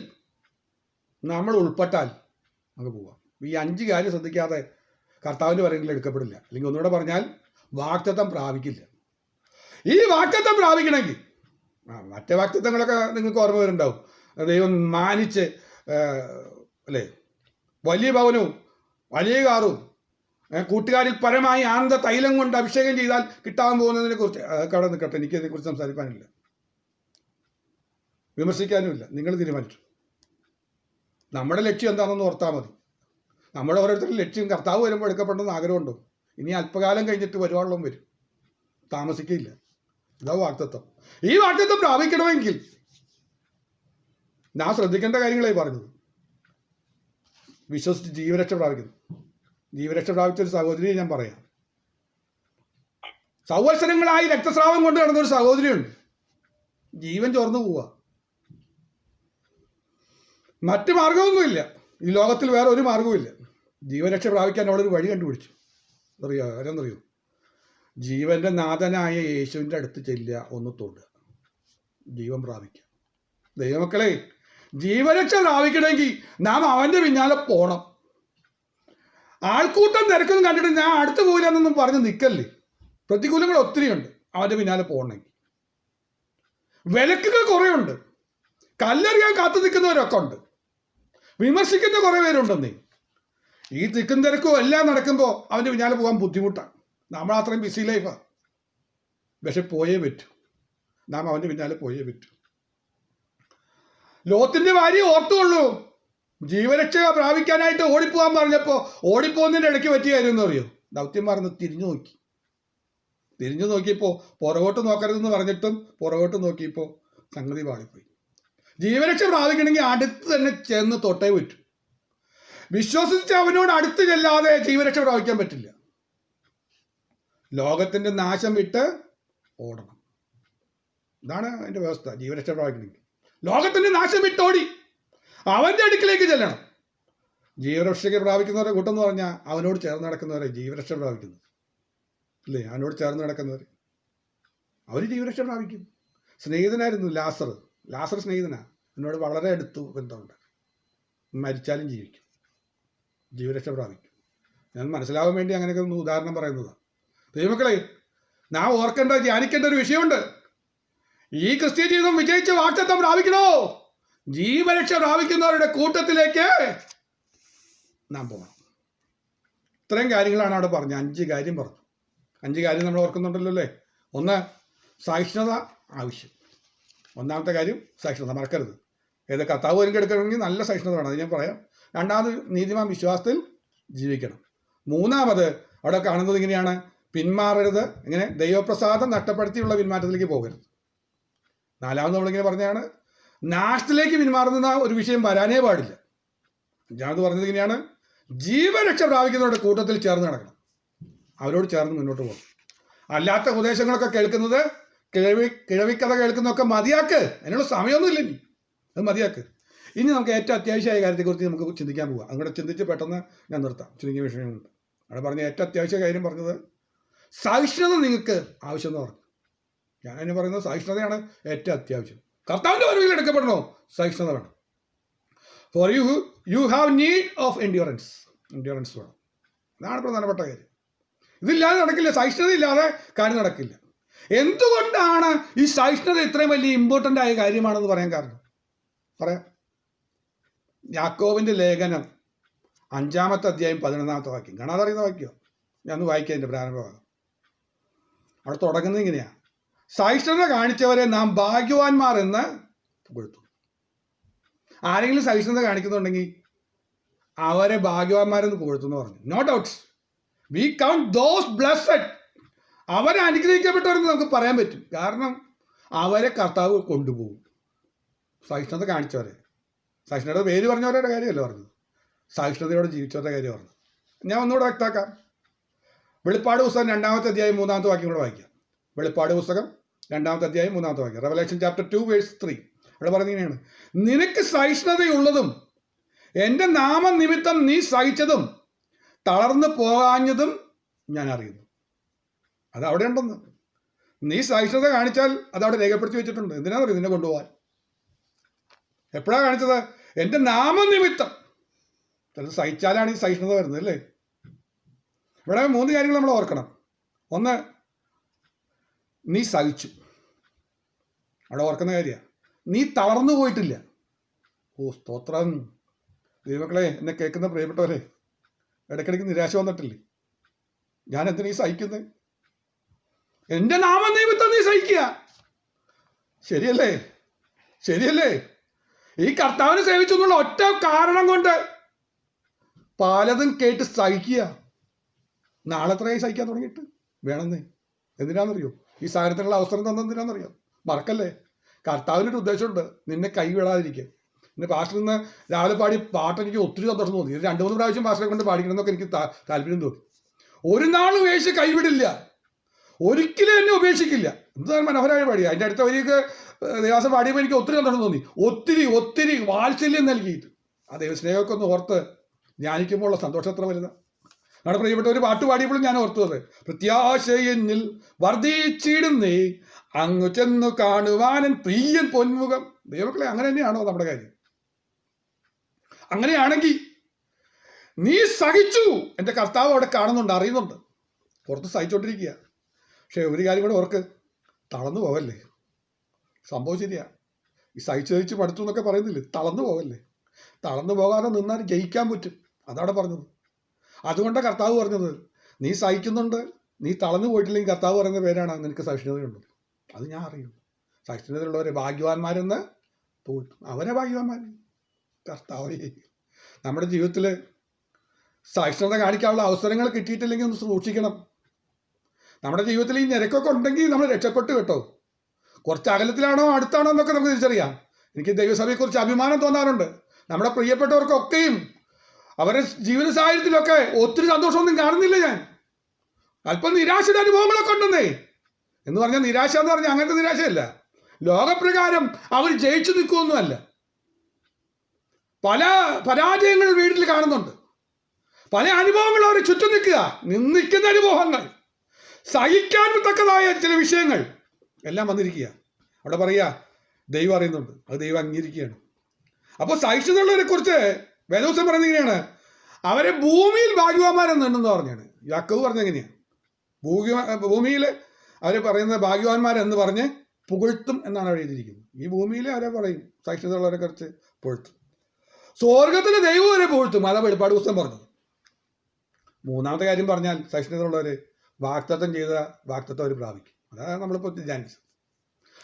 നമ്മൾ ഉൾപ്പെട്ടാൽ നമുക്ക് പോവാം. ഈ 5 കാര്യം ശ്രദ്ധിക്കാതെ കർത്താവിൻ്റെ വരയിൽ എടുക്കപ്പെടില്ല. അല്ലെങ്കിൽ ഒന്നുകൂടെ പറഞ്ഞാൽ വാഗ്ദത്തം പ്രാപിക്കില്ല. ഈ വാഗ്ദത്തം പ്രാപിക്കണമെങ്കിൽ മറ്റേ വാഗ്ദത്തങ്ങളൊക്കെ നിങ്ങൾക്ക് ഓർമ്മ വരുന്നുണ്ടാവും. ദൈവം മാനിച്ച് അല്ലേ, വലിയ ഭവനവും വലിയ കാറും കൂട്ടുകാരിൽ പരമായി ആനന്ദ തൈലം കൊണ്ട് അഭിഷേകം ചെയ്താൽ കിട്ടാൻ പോകുന്നതിനെ കുറിച്ച് അതൊക്കെ അവിടെ നിൽക്കട്ടെ. എനിക്കതിനെക്കുറിച്ച് സംസാരിക്കാനില്ല, വിമർശിക്കാനുമില്ല. നിങ്ങൾ തീരുമാനിച്ചു. നമ്മുടെ ലക്ഷ്യം എന്താണെന്ന് ഓർത്താൽ മതി. നമ്മുടെ ഓരോരുത്തരും ലക്ഷ്യം കർത്താവ് വരുമ്പോൾ എടുക്കപ്പെടുന്ന ആഗ്രഹമുണ്ടോ? ഇനി അല്പകാലം കഴിഞ്ഞിട്ട് വരുവാളും വരും, താമസിക്കില്ല. ഇതാ വാഗ്ദത്തം. ഈ വാഗ്ദത്തം പ്രാപിക്കണമെങ്കിൽ ഞാൻ ശ്രദ്ധിക്കേണ്ട കാര്യങ്ങളായി പറഞ്ഞത്. വിശ്വസിച്ച് ജീവരക്ഷ പ്രാപിക്കുന്നു. ജീവരക്ഷ പ്രാപിച്ച ഒരു സഹോദരിയെ ഞാൻ പറയാം. സംവത്സരങ്ങളായി രക്തസ്രാവം കൊണ്ട് നടന്നൊരു സഹോദരിയുണ്ട്. ജീവൻ ചോർന്നു പോവുക. മറ്റു മാർഗമൊന്നുമില്ല, ഈ ലോകത്തിൽ വേറെ ഒരു മാർഗവുമില്ല. ജീവരക്ഷ പ്രാപിക്കാൻ അവളൊരു വഴി കണ്ടുപിടിച്ചു. അറിയോ? ആരെന്നറിയോ? ജീവന്റെ നാഥനായ യേശുവിൻ്റെ അടുത്ത് ചെല്ലുക, ഒന്ന് തൊടുക, ജീവൻ പ്രാപിക്കുക. ദൈവമക്കളെ, ജീവരക്ഷ പ്രാപിക്കണമെങ്കിൽ നാം അവൻ്റെ പിന്നാലെ പോകണം. ആൾക്കൂട്ടം തിരക്കൊന്നും കണ്ടിട്ട് ഞാൻ അടുത്ത് പോയില്ലെന്നൊന്നും പറഞ്ഞ് നിൽക്കല്ലേ. പ്രതികൂലങ്ങൾ ഒത്തിരിയുണ്ട് അവൻ്റെ പിന്നാലെ പോകണമെങ്കിൽ. വിലക്കുകൾ കുറേ ഉണ്ട്. കല്ലെറിയാൻ കാത്തു നിൽക്കുന്നവരൊക്കെ ഉണ്ട്. വിമർശിക്കുന്ന കുറേ പേരുണ്ടെന്നേ. ഈ തിക്കും തിരക്കും എല്ലാം നടക്കുമ്പോൾ അവൻ്റെ പിന്നാലെ പോകാൻ ബുദ്ധിമുട്ടാണ്. നമ്മൾ അത്രയും ബിസി ലൈഫാണ്. പക്ഷെ പോയേ പറ്റൂ. നാം അവൻ്റെ പിന്നാലെ പോയേ പറ്റൂ. ലോത്തിന്റെ ഭാര്യ ഓർത്തുകൊള്ളൂ. ജീവരക്ഷ പ്രാപിക്കാനായിട്ട് ഓടിപ്പോകാൻ പറഞ്ഞപ്പോൾ ഓടിപ്പോകുന്നതിൻ്റെ ഇടയ്ക്ക് പറ്റിയ കാര്യം എന്ന് അറിയോ? ദൗത്യന്മാർന്ന് തിരിഞ്ഞു നോക്കിയപ്പോൾ പുറകോട്ട് നോക്കരുതെന്ന് പറഞ്ഞിട്ടും പുറകോട്ട് നോക്കിയപ്പോൾ സംഗതി പാടിപ്പോയി. ജീവരക്ഷ പ്രാപിക്കണമെങ്കിൽ അടുത്ത് തന്നെ ചെന്ന് തൊട്ടേ പറ്റൂ. വിശ്വസിച്ച് അവനോട് അടുത്ത് ചെല്ലാതെ ജീവരക്ഷ പ്രാപിക്കാൻ പറ്റില്ല. ലോകത്തിന്റെ നാശം വിട്ട് ഓടണം. ഇതാണ് അതിൻ്റെ വ്യവസ്ഥ. ജീവരക്ഷ പ്രാപിക്കണമെങ്കിൽ ലോകത്തിന്റെ നാശം വിട്ടോടി അവൻ്റെ അടുക്കിലേക്ക് ചെല്ലണം. ജീവരക്ഷയ്ക്ക് പ്രാപിക്കുന്നവരെ കൂട്ടെന്ന് പറഞ്ഞാൽ അവനോട് ചേർന്ന് നടക്കുന്നവരെ ജീവരക്ഷ പ്രാപിക്കുന്നത് അല്ലേ? അവനോട് ചേർന്ന് നടക്കുന്നവർ അവർ ജീവരക്ഷ പ്രാപിക്കും. സ്നേഹിതനായിരുന്നു ലാസർ സ്നേഹിതനാ. എന്നോട് വളരെ അടുത്തു ബന്ധമുണ്ട്. മരിച്ചാലും ജീവിക്കും, ജീവരക്ഷ പ്രാപിക്കും. ഞാൻ മനസ്സിലാവാൻ വേണ്ടി അങ്ങനെയൊക്കെ ഒന്ന് ഉദാഹരണം പറയുന്നതാണ്. ദൈവമക്കളെ, നാം ഓർക്കേണ്ട, ധ്യാനിക്കേണ്ട ഒരു വിഷയമുണ്ട്. ഈ ക്രിസ്ത്യ ജീവിതം വിജയിച്ച വാഗ്ദത്തം പ്രാപിക്കണോ? ജീവരക്ഷ പ്രാപിക്കുന്നവരുടെ കൂട്ടത്തിലേക്ക് നാം പോകണം. ഇത്രയും കാര്യങ്ങളാണ് അവിടെ പറഞ്ഞത്. 5 കാര്യം പറഞ്ഞു. 5 കാര്യം നമ്മൾ ഓർക്കുന്നുണ്ടല്ലോ അല്ലേ? ഒന്ന്, സഹിഷ്ണുത ആവശ്യം. ഒന്നാമത്തെ കാര്യം സഹിഷ്ണുത, മറക്കരുത്. ഏത് കർത്താവ് വരും എടുക്കണമെങ്കിൽ നല്ല സഹിഷ്ണുത വേണം, അത് ഞാൻ പറയാം. രണ്ടാമത്, നീതിമാൻ വിശ്വാസത്തിൽ ജീവിക്കണം. മൂന്നാമത് അവിടെ കാണുന്നത് ഇങ്ങനെയാണ്, പിന്മാറരുത്. ഇങ്ങനെ ദൈവപ്രസാദം നഷ്ടപ്പെടുത്തിയുള്ള പിന്മാറ്റത്തിലേക്ക് പോകരുത്. നാലാമത് നമ്മളിങ്ങനെ പറഞ്ഞാണ്, നാശത്തിലേക്ക് പിന്മാറുന്ന ഒരു വിഷയം വരാനേ പാടില്ല. അഞ്ചാമത് പറഞ്ഞത് ഇങ്ങനെയാണ്, ജീവരക്ഷ പ്രാപിക്കുന്നവരുടെ കൂട്ടത്തിൽ ചേർന്ന് നടക്കണം, അവരോട് ചേർന്ന് മുന്നോട്ട് പോകണം. അല്ലാത്ത ഉപദേശങ്ങളൊക്കെ കേൾക്കുന്നത്, കിഴവിക്കഥ കേൾക്കുന്നതൊക്കെ മതിയാക്ക്. അതിനുള്ള സമയമൊന്നുമില്ല, ഇനി അത് മതിയാക്ക്. ഇനി നമുക്ക് ഏറ്റവും അത്യാവശ്യമായ കാര്യത്തെക്കുറിച്ച് നമുക്ക് ചിന്തിക്കാൻ പോകാം. അങ്ങോട്ട് ചിന്തിച്ച് പെട്ടെന്ന് ഞാൻ നിർത്താം. ചുരുങ്ങിയ വിഷയങ്ങളുണ്ട്. അവിടെ പറഞ്ഞ ഏറ്റവും അത്യാവശ്യ കാര്യം പറഞ്ഞത് സഹിഷ്ണുത നിങ്ങൾക്ക് ആവശ്യമെന്ന് പറഞ്ഞു. ഞാനതിന് പറയുന്നത് സഹിഷ്ണുതയാണ് ഏറ്റവും അത്യാവശ്യം. കർത്താവിൻ്റെ വരവിൽ എടുക്കപ്പെടണോ? സഹിഷ്ണുത വേണം. For you have need of endurance വേണം. അതാണ് പ്രധാനപ്പെട്ട കാര്യം. ഇതില്ലാതെ നടക്കില്ല. സഹിഷ്ണുത ഇല്ലാതെ കാര്യം നടക്കില്ല. എന്തുകൊണ്ടാണ് ഈ സഹിഷ്ണുത ഇത്രയും വലിയ ഇമ്പോർട്ടൻ്റ് ആയ കാര്യമാണെന്ന് പറയാൻ കാരണം? പറയാം. യാക്കോബിൻ്റെ ലേഖനം 5-ാമത്തെ അധ്യായം 11-ാമത്തെ വാക്യം. കാണാതറിയുന്ന വാക്യം ഞാൻ ഒന്ന് വായിക്കാം. എൻ്റെ പ്രാരംഭഭാഗം അവിടെ തുടങ്ങുന്നത് ഇങ്ങനെയാണ്, സഹിഷ്ണുത കാണിച്ചവരെ നാം ഭാഗ്യവാന്മാർ എന്ന് കൊടുത്തു. ആരെങ്കിലും സഹിഷ്ണുത കാണിക്കുന്നുണ്ടെങ്കിൽ അവരെ ഭാഗ്യവാന്മാരെന്ന് പുകഴ്ത്തുന്നു പറഞ്ഞു. No doubts, we count those blessed. അവരെ അനുഗ്രഹിക്കപ്പെട്ടവരെന്ന് നമുക്ക് പറയാൻ പറ്റും. കാരണം അവരെ കർത്താവ് കൊണ്ടുപോകും. സഹിഷ്ണുത കാണിച്ചവരെ, സഹിഷ്ണുത പേര് പറഞ്ഞവരുടെ കാര്യമല്ല പറഞ്ഞത്, സഹിഷ്ണുതയോടെ ജീവിച്ചവരുടെ കാര്യം പറഞ്ഞത്. ഞാൻ ഒന്നുകൂടെ വ്യക്തമാക്കാം. വെളിപ്പാട് പുസ്തകം 2-ാമത്തെ അധ്യായം 3-ാമത്തെ വാക്യം കൂടെ വായിക്കാം. വെളിപ്പാട് പുസ്തകം 2-ാമത്തെ അധ്യായം 3-ാമത്തെ വാക്യം. Revelation chapter 2 verse 3. അവിടെ പറഞ്ഞിങ്ങനെയാണ്, നിനക്ക് സഹിഷ്ണുതയുള്ളതും എൻ്റെ നാമനിമിത്തം നീ സഹിച്ചതും തളർന്നു പോകാഞ്ഞതും ഞാൻ അറിയുന്നു. അത് അവിടെ ഉണ്ടെന്ന്. നീ സഹിഷ്ണുത കാണിച്ചാൽ അതവിടെ രേഖപ്പെടുത്തി വെച്ചിട്ടുണ്ട്. എന്തിനാണെന്ന് അറിയും? നിന്നെ കൊണ്ടുപോകാൻ. എപ്പോഴാണ് കാണിച്ചത്? എൻ്റെ നാമനിമിത്തം. ചിലത് സഹിച്ചാലാണ് ഈ സഹിഷ്ണുത വരുന്നത് അല്ലേ? ഇവിടെ 3 കാര്യങ്ങൾ നമ്മൾ ഓർക്കണം. ഒന്ന്, നീ സഹിച്ചു. അവിടെ ഓർക്കുന്ന കാര്യമാണ്. നീ തളർന്നു പോയിട്ടില്ല. ഓ സ്തോത്രം. ദൈവമക്കളെ, എന്നെ കേൾക്കുന്ന പ്രിയപ്പെട്ടവരെ, ഇടയ്ക്കിടയ്ക്ക് നിരാശ വന്നിട്ടില്ലേ? ഞാൻ എന്തിനാ ഈ സഹിക്കുന്നത്? എൻ്റെ നാമനിമിത്തം നീ സഹിക്കുക. ശരിയല്ലേ? ഈ കർത്താവിനെ സേവിച്ചു എന്നുള്ള ഒറ്റ കാരണം കൊണ്ട് പലതും കേട്ട് സഹിക്കുക. നാളെ എത്രയായി സഹിക്കാൻ തുടങ്ങിയിട്ട് വേണമെന്നേ. എന്തിനാണെന്നറിയോ? ഈ സാഹചര്യത്തിലുള്ള അവസരം തന്നെന്തിനാണെന്നറിയോ? മറക്കല്ലേ, കർത്താവിനൊരു ഉദ്ദേശമുണ്ട്, നിന്നെ കൈവിടാതിരിക്കുക. പിന്നെ പാസ്റ്റർ നിന്ന് രാവിലെ പാടി പാട്ട് എനിക്ക് ഒത്തിരി സന്തോഷം തോന്നി. 2-3 പ്രാവശ്യം പാസ്റ്ററെ കൊണ്ട് പാടിക്കണമെന്നൊക്കെ എനിക്ക് താല്പര്യം തോന്നി. ഒരു നാളും യേശു കൈവിടില്ല, ഒരിക്കലും എന്നെ ഉപേക്ഷിക്കില്ല. എന്താണ് മനോഹരമായ പാടി. അതിൻ്റെ അടുത്ത വരിയൊക്കെ ദേവാസം പാടിയപ്പോൾ എനിക്ക് ഒത്തിരി സന്തോഷം തോന്നി. ഒത്തിരി വാത്സല്യം നൽകിയിട്ട് ആ ദൈവസ്നേഹമൊക്കെ ഒന്ന് ഓർത്ത് ധ്യാനിക്കുമ്പോൾ ഉള്ള സന്തോഷം എത്ര വലുതാണ്. നമ്മുടെ പ്രിയപ്പെട്ട ഒരു പാട്ട് പാടിയപ്പോഴും ഞാൻ ഓർത്തത്, പ്രത്യാശയെന്നിൽ വർദ്ധിച്ചിടുന്നേ അങ്ങ് ചെന്നു കാണുവാനൻ പ്രിയൻ പൊന്മുഖം. ദൈവമക്കളെ, അങ്ങനെ തന്നെയാണോ നമ്മുടെ കാര്യം? അങ്ങനെയാണെങ്കിൽ നീ സഹിച്ചു, എൻ്റെ കർത്താവ് അവിടെ കാണുന്നുണ്ട്, അറിയുന്നുണ്ട്, പുറത്ത് സഹിച്ചോണ്ടിരിക്കുക. പക്ഷേ ഒരു കാര്യം കൂടെ ഓർക്ക്, തളർന്നു പോവല്ലേ. സംഭവം ശരിയാ, ഈ സഹിച്ച് മടുത്തു എന്നൊക്കെ പറയുന്നില്ലേ, തളർന്നു പോവല്ലേ. തളർന്നു പോകാതെ നിന്നാൽ ജയിക്കാൻ പറ്റും, അതാണ് പറഞ്ഞത്. അതുകൊണ്ടാണ് കർത്താവ് പറഞ്ഞത്, നീ സഹിക്കുന്നുണ്ട്, നീ തളർന്നു പോയിട്ടില്ലെങ്കിൽ കർത്താവ് പറയുന്ന പേരാണ് നിനക്ക് സഹിഷ്ണുതയുണ്ട്. അത് ഞാൻ അറിയും. സഹിഷ്ണുതയുള്ളവരെ ഭാഗ്യവാന്മാരെന്ന് തോറ്റു, അവരെ ഭാഗ്യവാന്മാർ. കർത്താവ് നമ്മുടെ ജീവിതത്തിൽ സഹിഷ്ണുത കാണിക്കാനുള്ള അവസരങ്ങൾ കിട്ടിയിട്ടില്ലെങ്കിൽ ഒന്ന് സൂക്ഷിക്കണം. നമ്മുടെ ജീവിതത്തിൽ ഈ നിരക്കൊക്കെ ഉണ്ടെങ്കിൽ നമ്മൾ രക്ഷപ്പെട്ടു കേട്ടോ. കുറച്ച് അകലത്തിലാണോ അടുത്താണോ എന്നൊക്കെ നമുക്ക് തിരിച്ചറിയാം. എനിക്ക് ദൈവസഭയെക്കുറിച്ച് അഭിമാനം തോന്നാറുണ്ട്. നമ്മുടെ പ്രിയപ്പെട്ടവർക്കൊക്കെയും അവരുടെ ജീവിത സാഹചര്യത്തിലൊക്കെ ഒത്തിരി സന്തോഷമൊന്നും കാണുന്നില്ല ഞാൻ. അല്പം നിരാശയുടെ അനുഭവങ്ങളൊക്കെ ഉണ്ടെന്നേ. എന്ന് പറഞ്ഞാൽ നിരാശ എന്ന് പറഞ്ഞാൽ അങ്ങനത്തെ നിരാശയല്ല, ലോകപ്രകാരം അവർ ജയിച്ചു നിൽക്കുകയൊന്നുമല്ല. പല പരാജയങ്ങൾ വീട്ടിൽ കാണുന്നുണ്ട്, പല അനുഭവങ്ങൾ അവർ ചുറ്റും നിൽക്കുന്ന അനുഭവങ്ങൾ, സഹിക്കാൻ തക്കതായ ചില വിഷയങ്ങൾ എല്ലാം വന്നിരിക്കുക. അവിടെ പറയുക ദൈവം അറിയുന്നുണ്ട്, അത് ദൈവം അംഗീകരിക്കുകയാണ്. അപ്പോൾ സഹിഷ്ണുതയുള്ളവരെ കുറിച്ച് വേദോസം പറയുന്നത് ഇങ്ങനെയാണ്, അവരെ ഭൂമിയിൽ ഭാഗ്യവാന്മാരെന്നുണ്ടെന്ന് പറഞ്ഞാണ്. യാക്കോബ് പറഞ്ഞെങ്ങനെയാണ്? ഭൂമിയിൽ അവരെ പറയുന്നത് ഭാഗ്യവാന്മാരെന്ന് പറഞ്ഞ് പുകഴ്ത്തും എന്നാണ് അവിടെ എഴുതിയിരിക്കുന്നത്. ഈ ഭൂമിയിൽ അവരെ പറയും സഹിഷ്ണുതയുള്ളവരെ കുറിച്ച് പുകഴ്ത്തും. സ്വർഗത്തിൽ ദൈവം വരെ പുകഴ്ത്തും. അതാ വെളിപ്പാട് പുസ്തകം പറഞ്ഞത്. മൂന്നാമത്തെ കാര്യം പറഞ്ഞാൽ സഹിഷ്ണുതയുള്ളവർ വാഗ്ദത്തം ചെയ്ത വാഗ്ദത്തം അവർ പ്രാപിക്കും. അതാണ് നമ്മളിപ്പോൾ ധ്യാനിച്ചത്.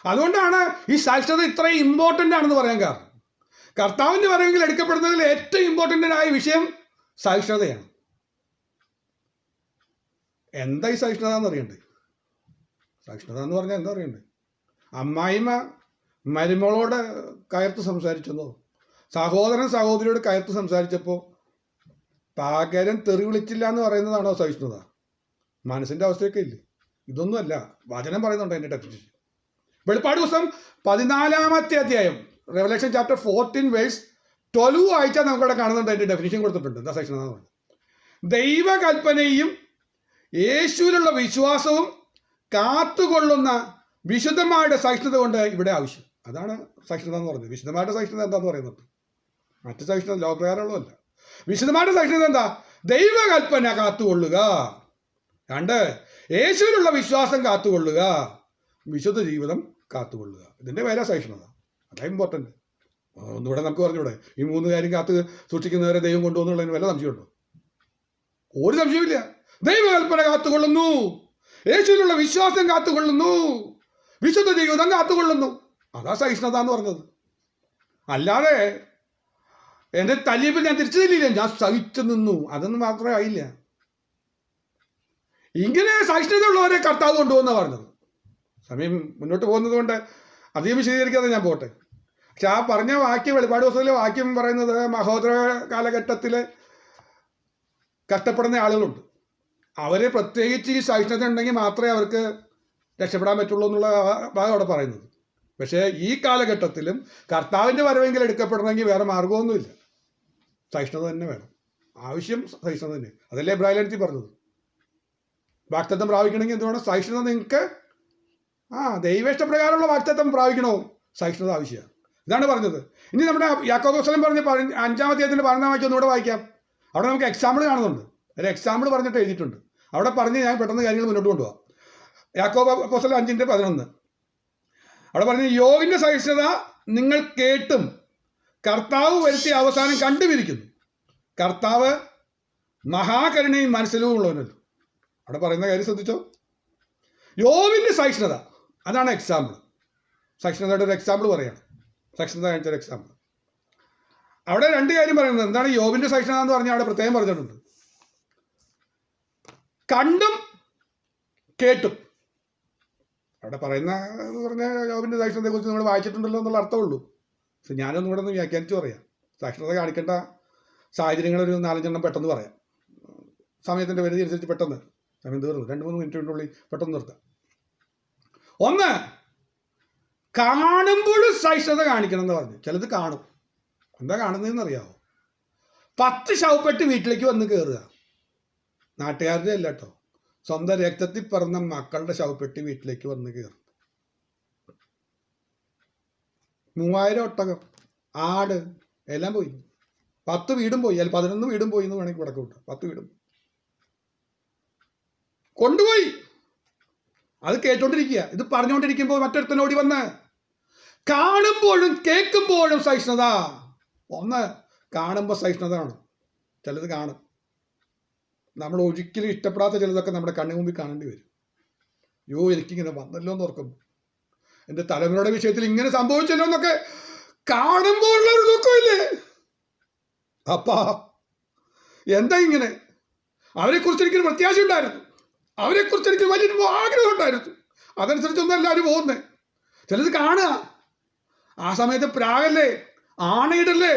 അതുകൊണ്ടാണ് ഈ സഹിഷ്ണുത ഇത്രയും ഇമ്പോർട്ടൻ്റ് ആണെന്ന് പറയാൻ കാരണം. കർത്താവിൻ്റെ വരവെങ്കിൽ എടുക്കപ്പെടുന്നതിൽ ഏറ്റവും ഇമ്പോർട്ടൻ്റായ വിഷയം സഹിഷ്ണുതയാണ്. എന്താ ഈ സഹിഷ്ണുത എന്നറിയണ്ടേ? സഹിഷ്ണുത എന്ന് പറഞ്ഞാൽ എന്താ അറിയണ്ടേ? അമ്മായിമ്മ മരുമകളോട് കയർത്ത് സംസാരിച്ചെന്നോ, സഹോദരൻ സഹോദരിയോട് കയർത്ത് സംസാരിച്ചപ്പോൾ പകരം തെറി വിളിച്ചില്ല എന്ന് പറയുന്നതാണോ സഹിഷ്ണുത? മനസ്സിൻ്റെ അവസ്ഥയൊക്കെ ഇല്ലേ? ഇതൊന്നുമല്ല, വചനം പറയുന്നുണ്ട് എൻ്റെ ഡെഫിനിഷൻ. വെളിപ്പാട് പുസ്തകം 14-ാമത്തെ അധ്യായം, റെവലേഷൻ ചാപ്റ്റർ 14:12 വായിച്ചാൽ നമുക്കവിടെ കാണുന്നുണ്ട്. അതിൻ്റെ ഡെഫിനിഷൻ കൊടുത്തിട്ടുണ്ട്. എന്താ സഹിഷ്ണുത എന്ന് പറഞ്ഞത്? ദൈവകൽപ്പനയും യേശുവിലുള്ള വിശ്വാസവും കാത്തുകൊള്ളുന്ന വിശുദ്ധമായുടെ സഹിഷ്ണുത കൊണ്ട് ഇവിടെ ആവശ്യം. അതാണ് സഹിഷ്ണുത എന്ന് പറഞ്ഞത്. വിശുദ്ധമായുടെ സഹിഷ്ണുത എന്താന്ന് പറയുന്നത്? മറ്റു സഹിഷ്ണുത ലോകപ്രകാരമുള്ളതല്ല. വിശുദ്ധമായുടെ സഹിഷ്ണുത എന്താ? ദൈവകൽപ്പന കാത്തുകൊള്ളുക. 2, യേശുവിലുള്ള വിശ്വാസം കാത്തുകൊള്ളുക, വിശുദ്ധ ജീവിതം കാത്തുകൊള്ളുക. ഇതിൻ്റെ പേരാ സഹിഷ്ണുത. അതാ ഇമ്പോർട്ടൻ്റ്. ഒന്നുകൂടെ നമുക്ക് പറഞ്ഞൂടെ, ഈ 3 കാര്യം കാത്ത് സൂക്ഷിക്കുന്നവരെ ദൈവം കൊണ്ടുപോകുന്നുള്ളതിന് വല്ല സംശയമുണ്ടോ? ഒരു സംശയമില്ല. ദൈവകൽപ്പന കാത്തുകൊള്ളുന്നു, യേശുവിലുള്ള വിശ്വാസം കാത്തുകൊള്ളുന്നു, വിശുദ്ധ ജീവിതം കാത്തുകൊള്ളുന്നു. അതാ സഹിഷ്ണുത എന്ന് പറഞ്ഞത്. അല്ലാതെ എന്നെ തല്ലിയപ്പോൾ ഞാൻ തിരിച്ചു തല്ലിയില്ല, ഞാൻ സഹിച്ചു നിന്നു, അതൊന്നും മാത്രമേ ആയില്ല. ഇങ്ങനെ സഹിഷ്ണുതയുള്ളവരെ കർത്താവ് കൊണ്ടുപോകുന്ന പറഞ്ഞത്. സമയം മുന്നോട്ട് പോകുന്നത് കൊണ്ട് അധികം വിശദീകരിക്കാതെ ഞാൻ പോട്ടെ. പക്ഷെ ആ പറഞ്ഞ വാക്യം, വെളിപ്പാട് പുസ്തകത്തിലെ വാക്യം പറയുന്നത് മഹോദര കാലഘട്ടത്തിൽ കഷ്ടപ്പെടുന്ന ആളുകളുണ്ട്. അവരെ പ്രത്യേകിച്ച് ഈ സഹിഷ്ണുത ഉണ്ടെങ്കിൽ മാത്രമേ അവർക്ക് രക്ഷപ്പെടാൻ പറ്റുള്ളൂ എന്നുള്ള ഭാഗം അവിടെ പറയുന്നത്. പക്ഷേ ഈ കാലഘട്ടത്തിലും കർത്താവിൻ്റെ വരവെങ്കിൽ എടുക്കപ്പെടണമെങ്കിൽ വേറെ മാർഗമൊന്നുമില്ല, സഹിഷ്ണുത തന്നെ വേണം. ആവശ്യം സഹിഷ്ണുത തന്നെ. അതല്ലേ എബ്രായ ലേഖനത്തിൽ പറഞ്ഞത്. വാഗ്ദത്തം പ്രാപിക്കണമെങ്കിൽ എന്ത് വേണം? സഹിഷ്ണുത. നിങ്ങൾക്ക് ദൈവേഷ്ടപ്രകാരമുള്ള വാഗ്ദത്തം പ്രാപിക്കണോ? സഹിഷ്ണുത ആവശ്യമാണ്. ഇതാണ് പറഞ്ഞത്. ഇനി നമ്മുടെ യാക്കോബ് പുസ്തകം പറഞ്ഞ 5-ാം അധ്യായത്തിൻ്റെ 12-ാം വാക്യം ഒന്നുകൂടെ വായിക്കാം. അവിടെ നമുക്ക് എക്സാമ്പിൾ കാണുന്നുണ്ട്. ഒരു എക്സാമ്പിൾ പറഞ്ഞിട്ട് എഴുതിയിട്ടുണ്ട്. അവിടെ പറഞ്ഞ് ഞാൻ പെട്ടെന്ന് കാര്യങ്ങൾ മുന്നോട്ട് കൊണ്ടുപോകാം. യാക്കോബ് പുസ്തകം 5:11 അവിടെ പറഞ്ഞ്, യോബിൻ്റെ സഹിഷ്ണുത നിങ്ങൾ കേട്ടും കർത്താവ് വരുത്തിയ അവസാനം കണ്ടുപിരിക്കുന്നു. കർത്താവ് മഹാകരുണയും മനസ്സിലും ഉള്ളവനല്ലോ. അവിടെ പറയുന്ന കാര്യം ശ്രദ്ധിച്ചോ. യോബിൻ്റെ സഹിഷ്ണുത, അതാണ് എക്സാമ്പിൾ. സഹിഷ്ണുതയുടെ ഒരു എക്സാമ്പിൾ പറയാണ്. സഹിഷ്ണുത കാണിച്ചൊരു എക്സാമ്പിൾ. അവിടെ രണ്ട് കാര്യം പറയുന്നത്. എന്താണ് യോബിന്റെ സഹിഷ്ണുത എന്ന് പറഞ്ഞാൽ അവിടെ പ്രത്യേകം പറഞ്ഞിട്ടുണ്ട്. കണ്ടും കേട്ടും. അവിടെ പറയുന്ന എന്ന് പറഞ്ഞാൽ യോബിന്റെ സഹിഷ്ണുതയെ കുറിച്ച് നമ്മൾ വായിച്ചിട്ടുണ്ടല്ലോ എന്നുള്ള അർത്ഥമുള്ളൂ. പക്ഷെ ഞാനൊന്നും കൂടെ ഒന്ന് വ്യാഖ്യാനിച്ചു പറയാം. സഹിഷ്ണുത കാണിക്കേണ്ട സാഹചര്യങ്ങൾ ഒരു 4-5 പെട്ടെന്ന് പറയാം. സമയത്തിൻ്റെ പരിധി അനുസരിച്ച് പെട്ടെന്ന് സമയം തീർന്നു. 2-3 മിനിറ്റിനുള്ളിൽ പെട്ടെന്ന് നിർത്താം. ഒന്ന്, കാണുമ്പോഴും സഹിഷ്ണുത കാണിക്കണം എന്ന് പറഞ്ഞു. ചിലത് കാണും. എന്താ കാണുന്നതെന്ന് അറിയാമോ? 10 ശവപ്പെട്ട് വീട്ടിലേക്ക് വന്ന് കയറുക. നാട്ടുകാരുടെ അല്ല കേട്ടോ, സ്വന്തം രക്തത്തിൽ പിറന്ന മക്കളുടെ ശവപ്പെട്ടി വീട്ടിലേക്ക് വന്ന് കയറും. 3000 ഒട്ടകം, ആട് എല്ലാം പോയി. 10 വീടും പോയി. അല്ല 11 വീടും പോയി എന്ന് വേണമെങ്കിൽ കിടക്ക വിട്ടാം. 10 വീടും കൊണ്ടുപോയി. അത് കേട്ടോണ്ടിരിക്കുക. ഇത് പറഞ്ഞുകൊണ്ടിരിക്കുമ്പോൾ മറ്റൊരുത്തനോടി വന്ന് കാണുമ്പോഴും കേൾക്കുമ്പോഴും സഹിഷ്ണുത. ഒന്ന്, കാണുമ്പോൾ സഹിഷ്ണുത കാണും. ചിലത് കാണും, നമ്മൾ ഒരിക്കലും ഇഷ്ടപ്പെടാത്ത ചിലതൊക്കെ നമ്മുടെ കണ്ണു മുമ്പിൽ കാണേണ്ടി വരും. എനിക്കിങ്ങനെ വന്നല്ലോ എന്ന് ഓർക്കുമ്പോൾ, എൻ്റെ തലമുറയുടെ വിഷയത്തിൽ ഇങ്ങനെ സംഭവിച്ചല്ലോ എന്നൊക്കെ കാണുമ്പോഴുള്ള ഒരു ദുഃഖമില്ലേ? അപ്പാ എന്താ ഇങ്ങനെ? അവരെക്കുറിച്ച് എനിക്കൊരു പ്രത്യാശ ഉണ്ടായിരുന്നു. അവരെക്കുറിച്ച് എനിക്ക് വലിയൊരു ആഗ്രഹം ഉണ്ടായിരുന്നു. അതനുസരിച്ചൊന്നും എല്ലാവരും പോകുന്നേ. ചിലത് കാണുക, ആ സമയത്ത് പ്രാഗല്ലേ, ആണയിടല്ലേ,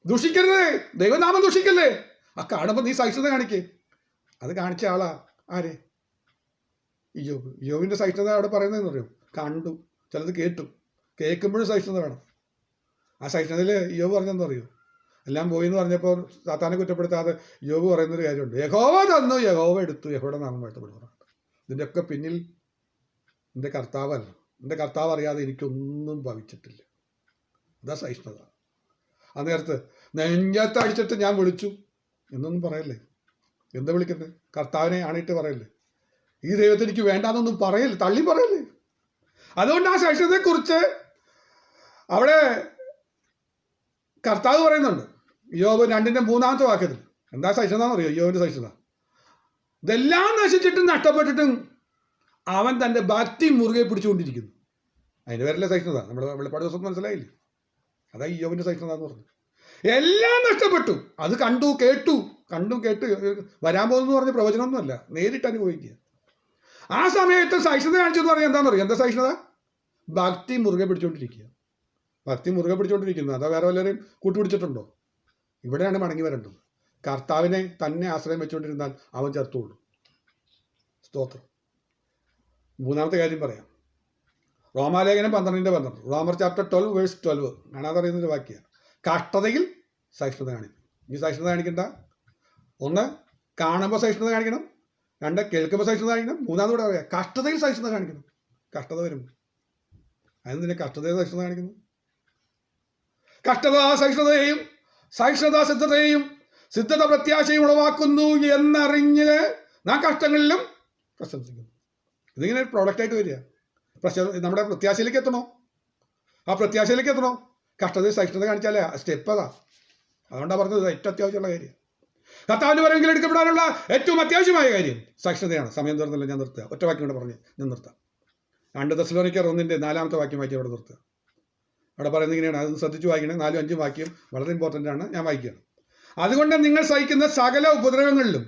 ദുഷിക്കരുതേ, ദൈവനാമം ദുഷിക്കല്ലേ. ആ കാണുമ്പോൾ നീ സഹിഷ്ണുത കാണിക്കേ. അത് കാണിച്ച ആളാ ആര്? യോബിൻ്റെ സഹിഷ്ണുത അവിടെ പറയുന്നതെന്ന് പറയും. കണ്ടു, ചിലത് കേട്ടു. കേൾക്കുമ്പോഴും സഹിഷ്ണുത വേണം. ആ സഹിഷ്ണുതയിൽ യോബ് പറഞ്ഞെന്ന് പറയൂ, എല്ലാം പോയി എന്ന് പറഞ്ഞപ്പോൾ സാത്താനെ കുറ്റപ്പെടുത്താതെ യോബ് പറയുന്നൊരു കാര്യമുണ്ട്. യഹോവ തന്നു, യഹോവ എടുത്തു, യഹോവയുടെ നാമം വാഴ്ത്തപ്പെടുന്നു. ഇതിൻ്റെയൊക്കെ പിന്നിൽ എൻ്റെ കർത്താവല്ല. എൻ്റെ കർത്താവ് അറിയാതെ എനിക്കൊന്നും ഭവിച്ചിട്ടില്ല. അതാ സഹിഷ്ണുത. അന്നേരത്ത് നെഞ്ചത്തടിച്ചിട്ട് ഞാൻ വിളിച്ചു എന്നൊന്നും പറയല്ലേ. എന്താ വിളിക്കുന്നത്? കർത്താവിനെ ആണിട്ട് പറയല്ലേ. ഈ ദൈവത്തെ എനിക്ക് വേണ്ടാന്നൊന്നും പറയല്ലേ, തള്ളി പറയല്ലേ. അതുകൊണ്ട് ആ സഹിഷ്ണുതയെക്കുറിച്ച് അവിടെ കർത്താവ് പറയുന്നുണ്ട്. യോബ് 2:3 വാക്യത്തിൽ എന്താ സഹിഷ്ണുത എന്ന് അറിയോ? യോബിൻ്റെ സഹിഷ്ണുത, ഇതെല്ലാം നശിച്ചിട്ടും നഷ്ടപ്പെട്ടിട്ടും അവൻ തൻ്റെ ഭക്തി മുറുകെ പിടിച്ചുകൊണ്ടിരിക്കുന്നു. അതിൻ്റെ പേരല്ലേ സഹിഷ്ണുത. നമ്മുടെ വെളിപ്പാട് ദിവസം മനസ്സിലായില്ലേ? അതാ യോബിൻ്റെ സഹിഷ്ണുത എന്ന് പറഞ്ഞു. എല്ലാം നഷ്ടപ്പെട്ടു, അത് കണ്ടു കേട്ടു വരാൻ പോകുന്നു പറഞ്ഞ പ്രവചനമൊന്നുമല്ല, നേരിട്ട് അനുഭവിക്കുക. ആ സമയത്ത് സഹിഷ്ണുത കാണിച്ചെന്ന് പറഞ്ഞാൽ എന്താണെന്ന് അറിയാം? എന്താ സഹിഷ്ണുത? ഭക്തി മുറുകെ പിടിച്ചുകൊണ്ടിരിക്കുക. ഭക്തി മുറുകെ പിടിച്ചുകൊണ്ടിരിക്കുന്നു. അതാ വേറെ വല്ലവരെയും കൂട്ടുപിടിച്ചിട്ടുണ്ടോ? ഇവിടെയാണ് മടങ്ങി വരേണ്ടത്. കർത്താവിനെ തന്നെ ആശ്രയം വെച്ചുകൊണ്ടിരുന്നാൽ അവൻ ചേർത്തുള്ളൂ. സ്തോത്രം. മൂന്നാമത്തെ കാര്യം പറയാം. റോമാലേഖനം 12:12, റോമർ ചാപ്റ്റർ 12:12 കാണാതറിയുന്നൊരു വാക്യാണ്. കഷ്ടതയിൽ സഹിഷ്ണുത കാണിക്കും. ഈ സഹിഷ്ണുത കാണിക്കണ്ട. ഒന്ന്, കാണുമ്പോൾ സഹിഷ്ണുത കാണിക്കണം. 2, കേൾക്കുമ്പോൾ സഹിഷ്ണുത കാണിക്കണം. 3 കൂടെ പറയാം, കഷ്ടതയിൽ സഹിഷ്ണുത കാണിക്കണം. കഷ്ടത വരുമ്പോൾ അതിന് നിന്നെ കഷ്ടതയിൽ സഹിഷ്ണുത കാണിക്കുന്നു. കഷ്ടത സഹിഷ്ണുതയെയും സഹിഷ്ണുത സിദ്ധതയെയും സിദ്ധത പ്രത്യാശയും ഉളവാക്കുന്നു എന്നറിഞ്ഞ് നാം കഷ്ടങ്ങളിലും പ്രശംസിക്കുന്നു. ഇതിങ്ങനെ പ്രോഡക്റ്റായിട്ട് വരിക. നമ്മുടെ പ്രത്യാശയിലേക്ക് എത്തണോ? ആ പ്രത്യാശയിലേക്ക് എത്തണോ? കഷ്ടതയിൽ സഹിഷ്ണുത കാണിച്ചാലേ സ്റ്റെപ്പ് അതാ. അതുകൊണ്ടാണ് പറഞ്ഞത് ഏറ്റവും അത്യാവശ്യമുള്ള കാര്യം. കർത്താവിൻ്റെ വരവെങ്കിൽ എടുക്കപ്പെടാനുള്ള ഏറ്റവും അത്യാവശ്യമായ കാര്യം സഹിഷ്ണുതയാണ്. സമയം തീർന്നില്ല, ഞാൻ നിർത്തുക. ഒറ്റ വാക്യം കൂടെ പറഞ്ഞ് ഞാൻ നിർത്താം. 2 തെസ്സലോനിക്കർ 1:4 വാക്യം വായിക്കുക. അവിടെ നിർത്തുക. അവിടെ പറയുന്നത് ഇങ്ങനെയാണ്, അതൊന്ന് ശ്രദ്ധിച്ച് വായിക്കണേ. 4-5 വാക്യം വളരെ ഇമ്പോർട്ടൻ്റ് ആണ്. ഞാൻ വായിക്കുകയാണ്. അതുകൊണ്ട് നിങ്ങൾ സഹിക്കുന്ന സകല ഉപദ്രവങ്ങളിലും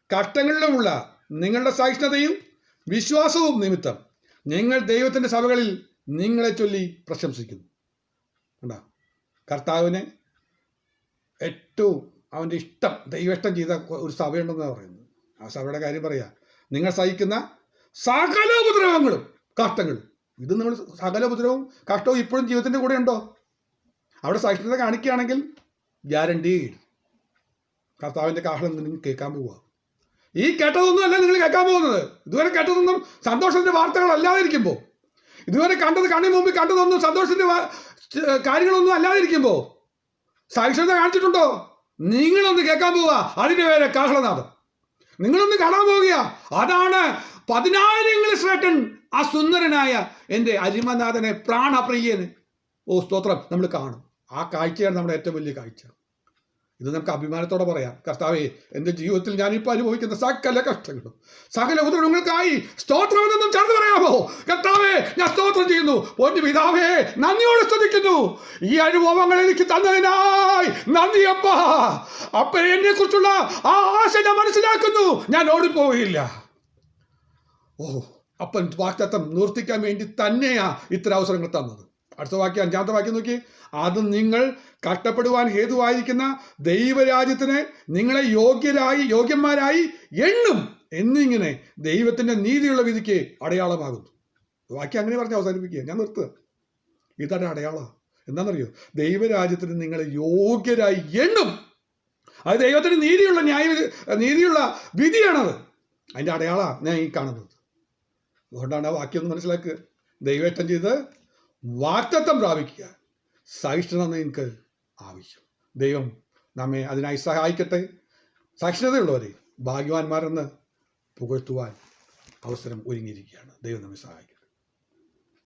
കഷ്ടങ്ങളിലുമുള്ള നിങ്ങളുടെ സഹിഷ്ണുതയും വിശ്വാസവും നിമിത്തം നിങ്ങൾ ദൈവത്തിൻ്റെ സഭകളിൽ നിങ്ങളെ ചൊല്ലി പ്രശംസിക്കുന്നു. കണ്ടാ, കർത്താവിനെ ഏറ്റവും അവൻ്റെ ഇഷ്ടം, ദൈവഷ്ടം ചെയ്ത ഒരു സഭയുണ്ടെന്നാണ് പറയുന്നത്. ആ സഭയുടെ കാര്യം പറയാം. നിങ്ങൾ സഹിക്കുന്ന സകല ഉപദ്രവങ്ങളും കഷ്ടങ്ങളും. ഇത് നിങ്ങൾ സകല ഉപദ്രവവും കഷ്ടവും ഇപ്പോഴും ജീവിതത്തിൻ്റെ കൂടെ ഉണ്ടോ? അവിടെ സഹിഷ്ണുത കാണിക്കുകയാണെങ്കിൽ ഗ്യാരണ്ടി കർത്താവിൻ്റെ കാഹളം നിങ്ങൾ കേൾക്കാൻ പോവുക. ഈ കേട്ടതൊന്നും അല്ല നിങ്ങൾ കേൾക്കാൻ പോകുന്നത്. ഇതുവരെ കേട്ടതൊന്നും സന്തോഷത്തിൻ്റെ വാർത്തകൾ അല്ലാതിരിക്കുമ്പോൾ, ഇതുവരെ കണ്ണിന് മുമ്പിൽ കണ്ടതൊന്നും സന്തോഷത്തിൻ്റെ കാര്യങ്ങളൊന്നും അല്ലാതിരിക്കുമ്പോൾ സഹിഷ്ണുത കാണിച്ചിട്ടുണ്ടോ? നിങ്ങളൊന്ന് കേൾക്കാൻ പോവുക. അതിൻ്റെ പേരെ കാഹളനാഥം. നിങ്ങളൊന്ന് കാണാൻ പോവുക. അതാണ് 10,000 ശ്രേഷ്ഠൻ, ആ സുന്ദരനായ എൻ്റെ അരിമനാഥനെ, പ്രാണപ്രിയന്. ഓ സ്തോത്രം. നമ്മൾ കാണും. ആ കാഴ്ചയാണ് നമ്മുടെ ഏറ്റവും വലിയ കാഴ്ച. ഇത് നമുക്ക് അഭിമാനത്തോടെ പറയാം. കർത്താവേ, എൻ്റെ ജീവിതത്തിൽ ഞാനിപ്പോൾ അനുഭവിക്കുന്ന സകല കഷ്ടങ്ങളും സകല ഉപദ്രവങ്ങൾക്കായി സ്തോത്രമെന്നൊന്നും ചേർന്ന് പറയാമോ? കർത്താവേ, ഞാൻ സ്തോത്രം ചെയ്യുന്നു. പൊന്നു പിതാവേ, നന്ദിയോടെ സ്തുതിക്കുന്നു. ഈ അനുഭവങ്ങൾ എനിക്ക് തന്നതിനായി നന്ദി അപ്പാ. അപ്പ എന്നെ കുറിച്ചുള്ള ആ ആശ ഞാൻ മനസ്സിലാക്കുന്നു. ഞാൻ ഓടിപ്പോവുകയില്ല. അപ്പൻ വാഗ്ദത്തം നിവർത്തിക്കാൻ വേണ്ടി തന്നെയാ ഇത്തരം അവസരങ്ങൾ തന്നത്. അടുത്ത വാക്യം, 5-ാമത്തെ വാക്യം നോക്കി. അത് നിങ്ങൾ കഷ്ടപ്പെടുവാൻ ഹേതുവായിരിക്കുന്ന ദൈവരാജ്യത്തിന് നിങ്ങളെ യോഗ്യന്മാരായി എണ്ണും എന്നിങ്ങനെ ദൈവത്തിന്റെ നീതിയുള്ള വിധിക്ക് അടയാളമാകുന്നു. വാക്യം അങ്ങനെ പറഞ്ഞ് അവസാനിപ്പിക്കുക. ഞാൻ നിർത്തുക. ഇതാണ് അടയാളം. എന്താണെന്നറിയോ? ദൈവരാജ്യത്തിന് നിങ്ങളെ യോഗ്യരായി എണ്ണും. അത് ദൈവത്തിന് നീതിയുള്ള വിധിയാണത്. അതിൻ്റെ അടയാളമാണ് ഞാൻ ഈ കാണുന്നത്. അതുകൊണ്ടാണ് ആ വാക്യം ഒന്ന് മനസ്സിലാക്കുക. ദൈവേഷ്ടം ചെയ്ത് വാഗ്ദത്തം പ്രാപിക്കുക. സഹിഷ്ണുത നിങ്ങൾക്ക് ആവശ്യം. ദൈവം നമ്മെ അതിനായി സഹായിക്കട്ടെ. സഹിഷ്ണുതയുള്ളവരെ ഭാഗ്യവാന്മാരെന്ന് പുകഴ്ത്തുവാൻ അവസരം ഒരുങ്ങിയിരിക്കുകയാണ്. ദൈവം നമ്മെ സഹായിക്കും.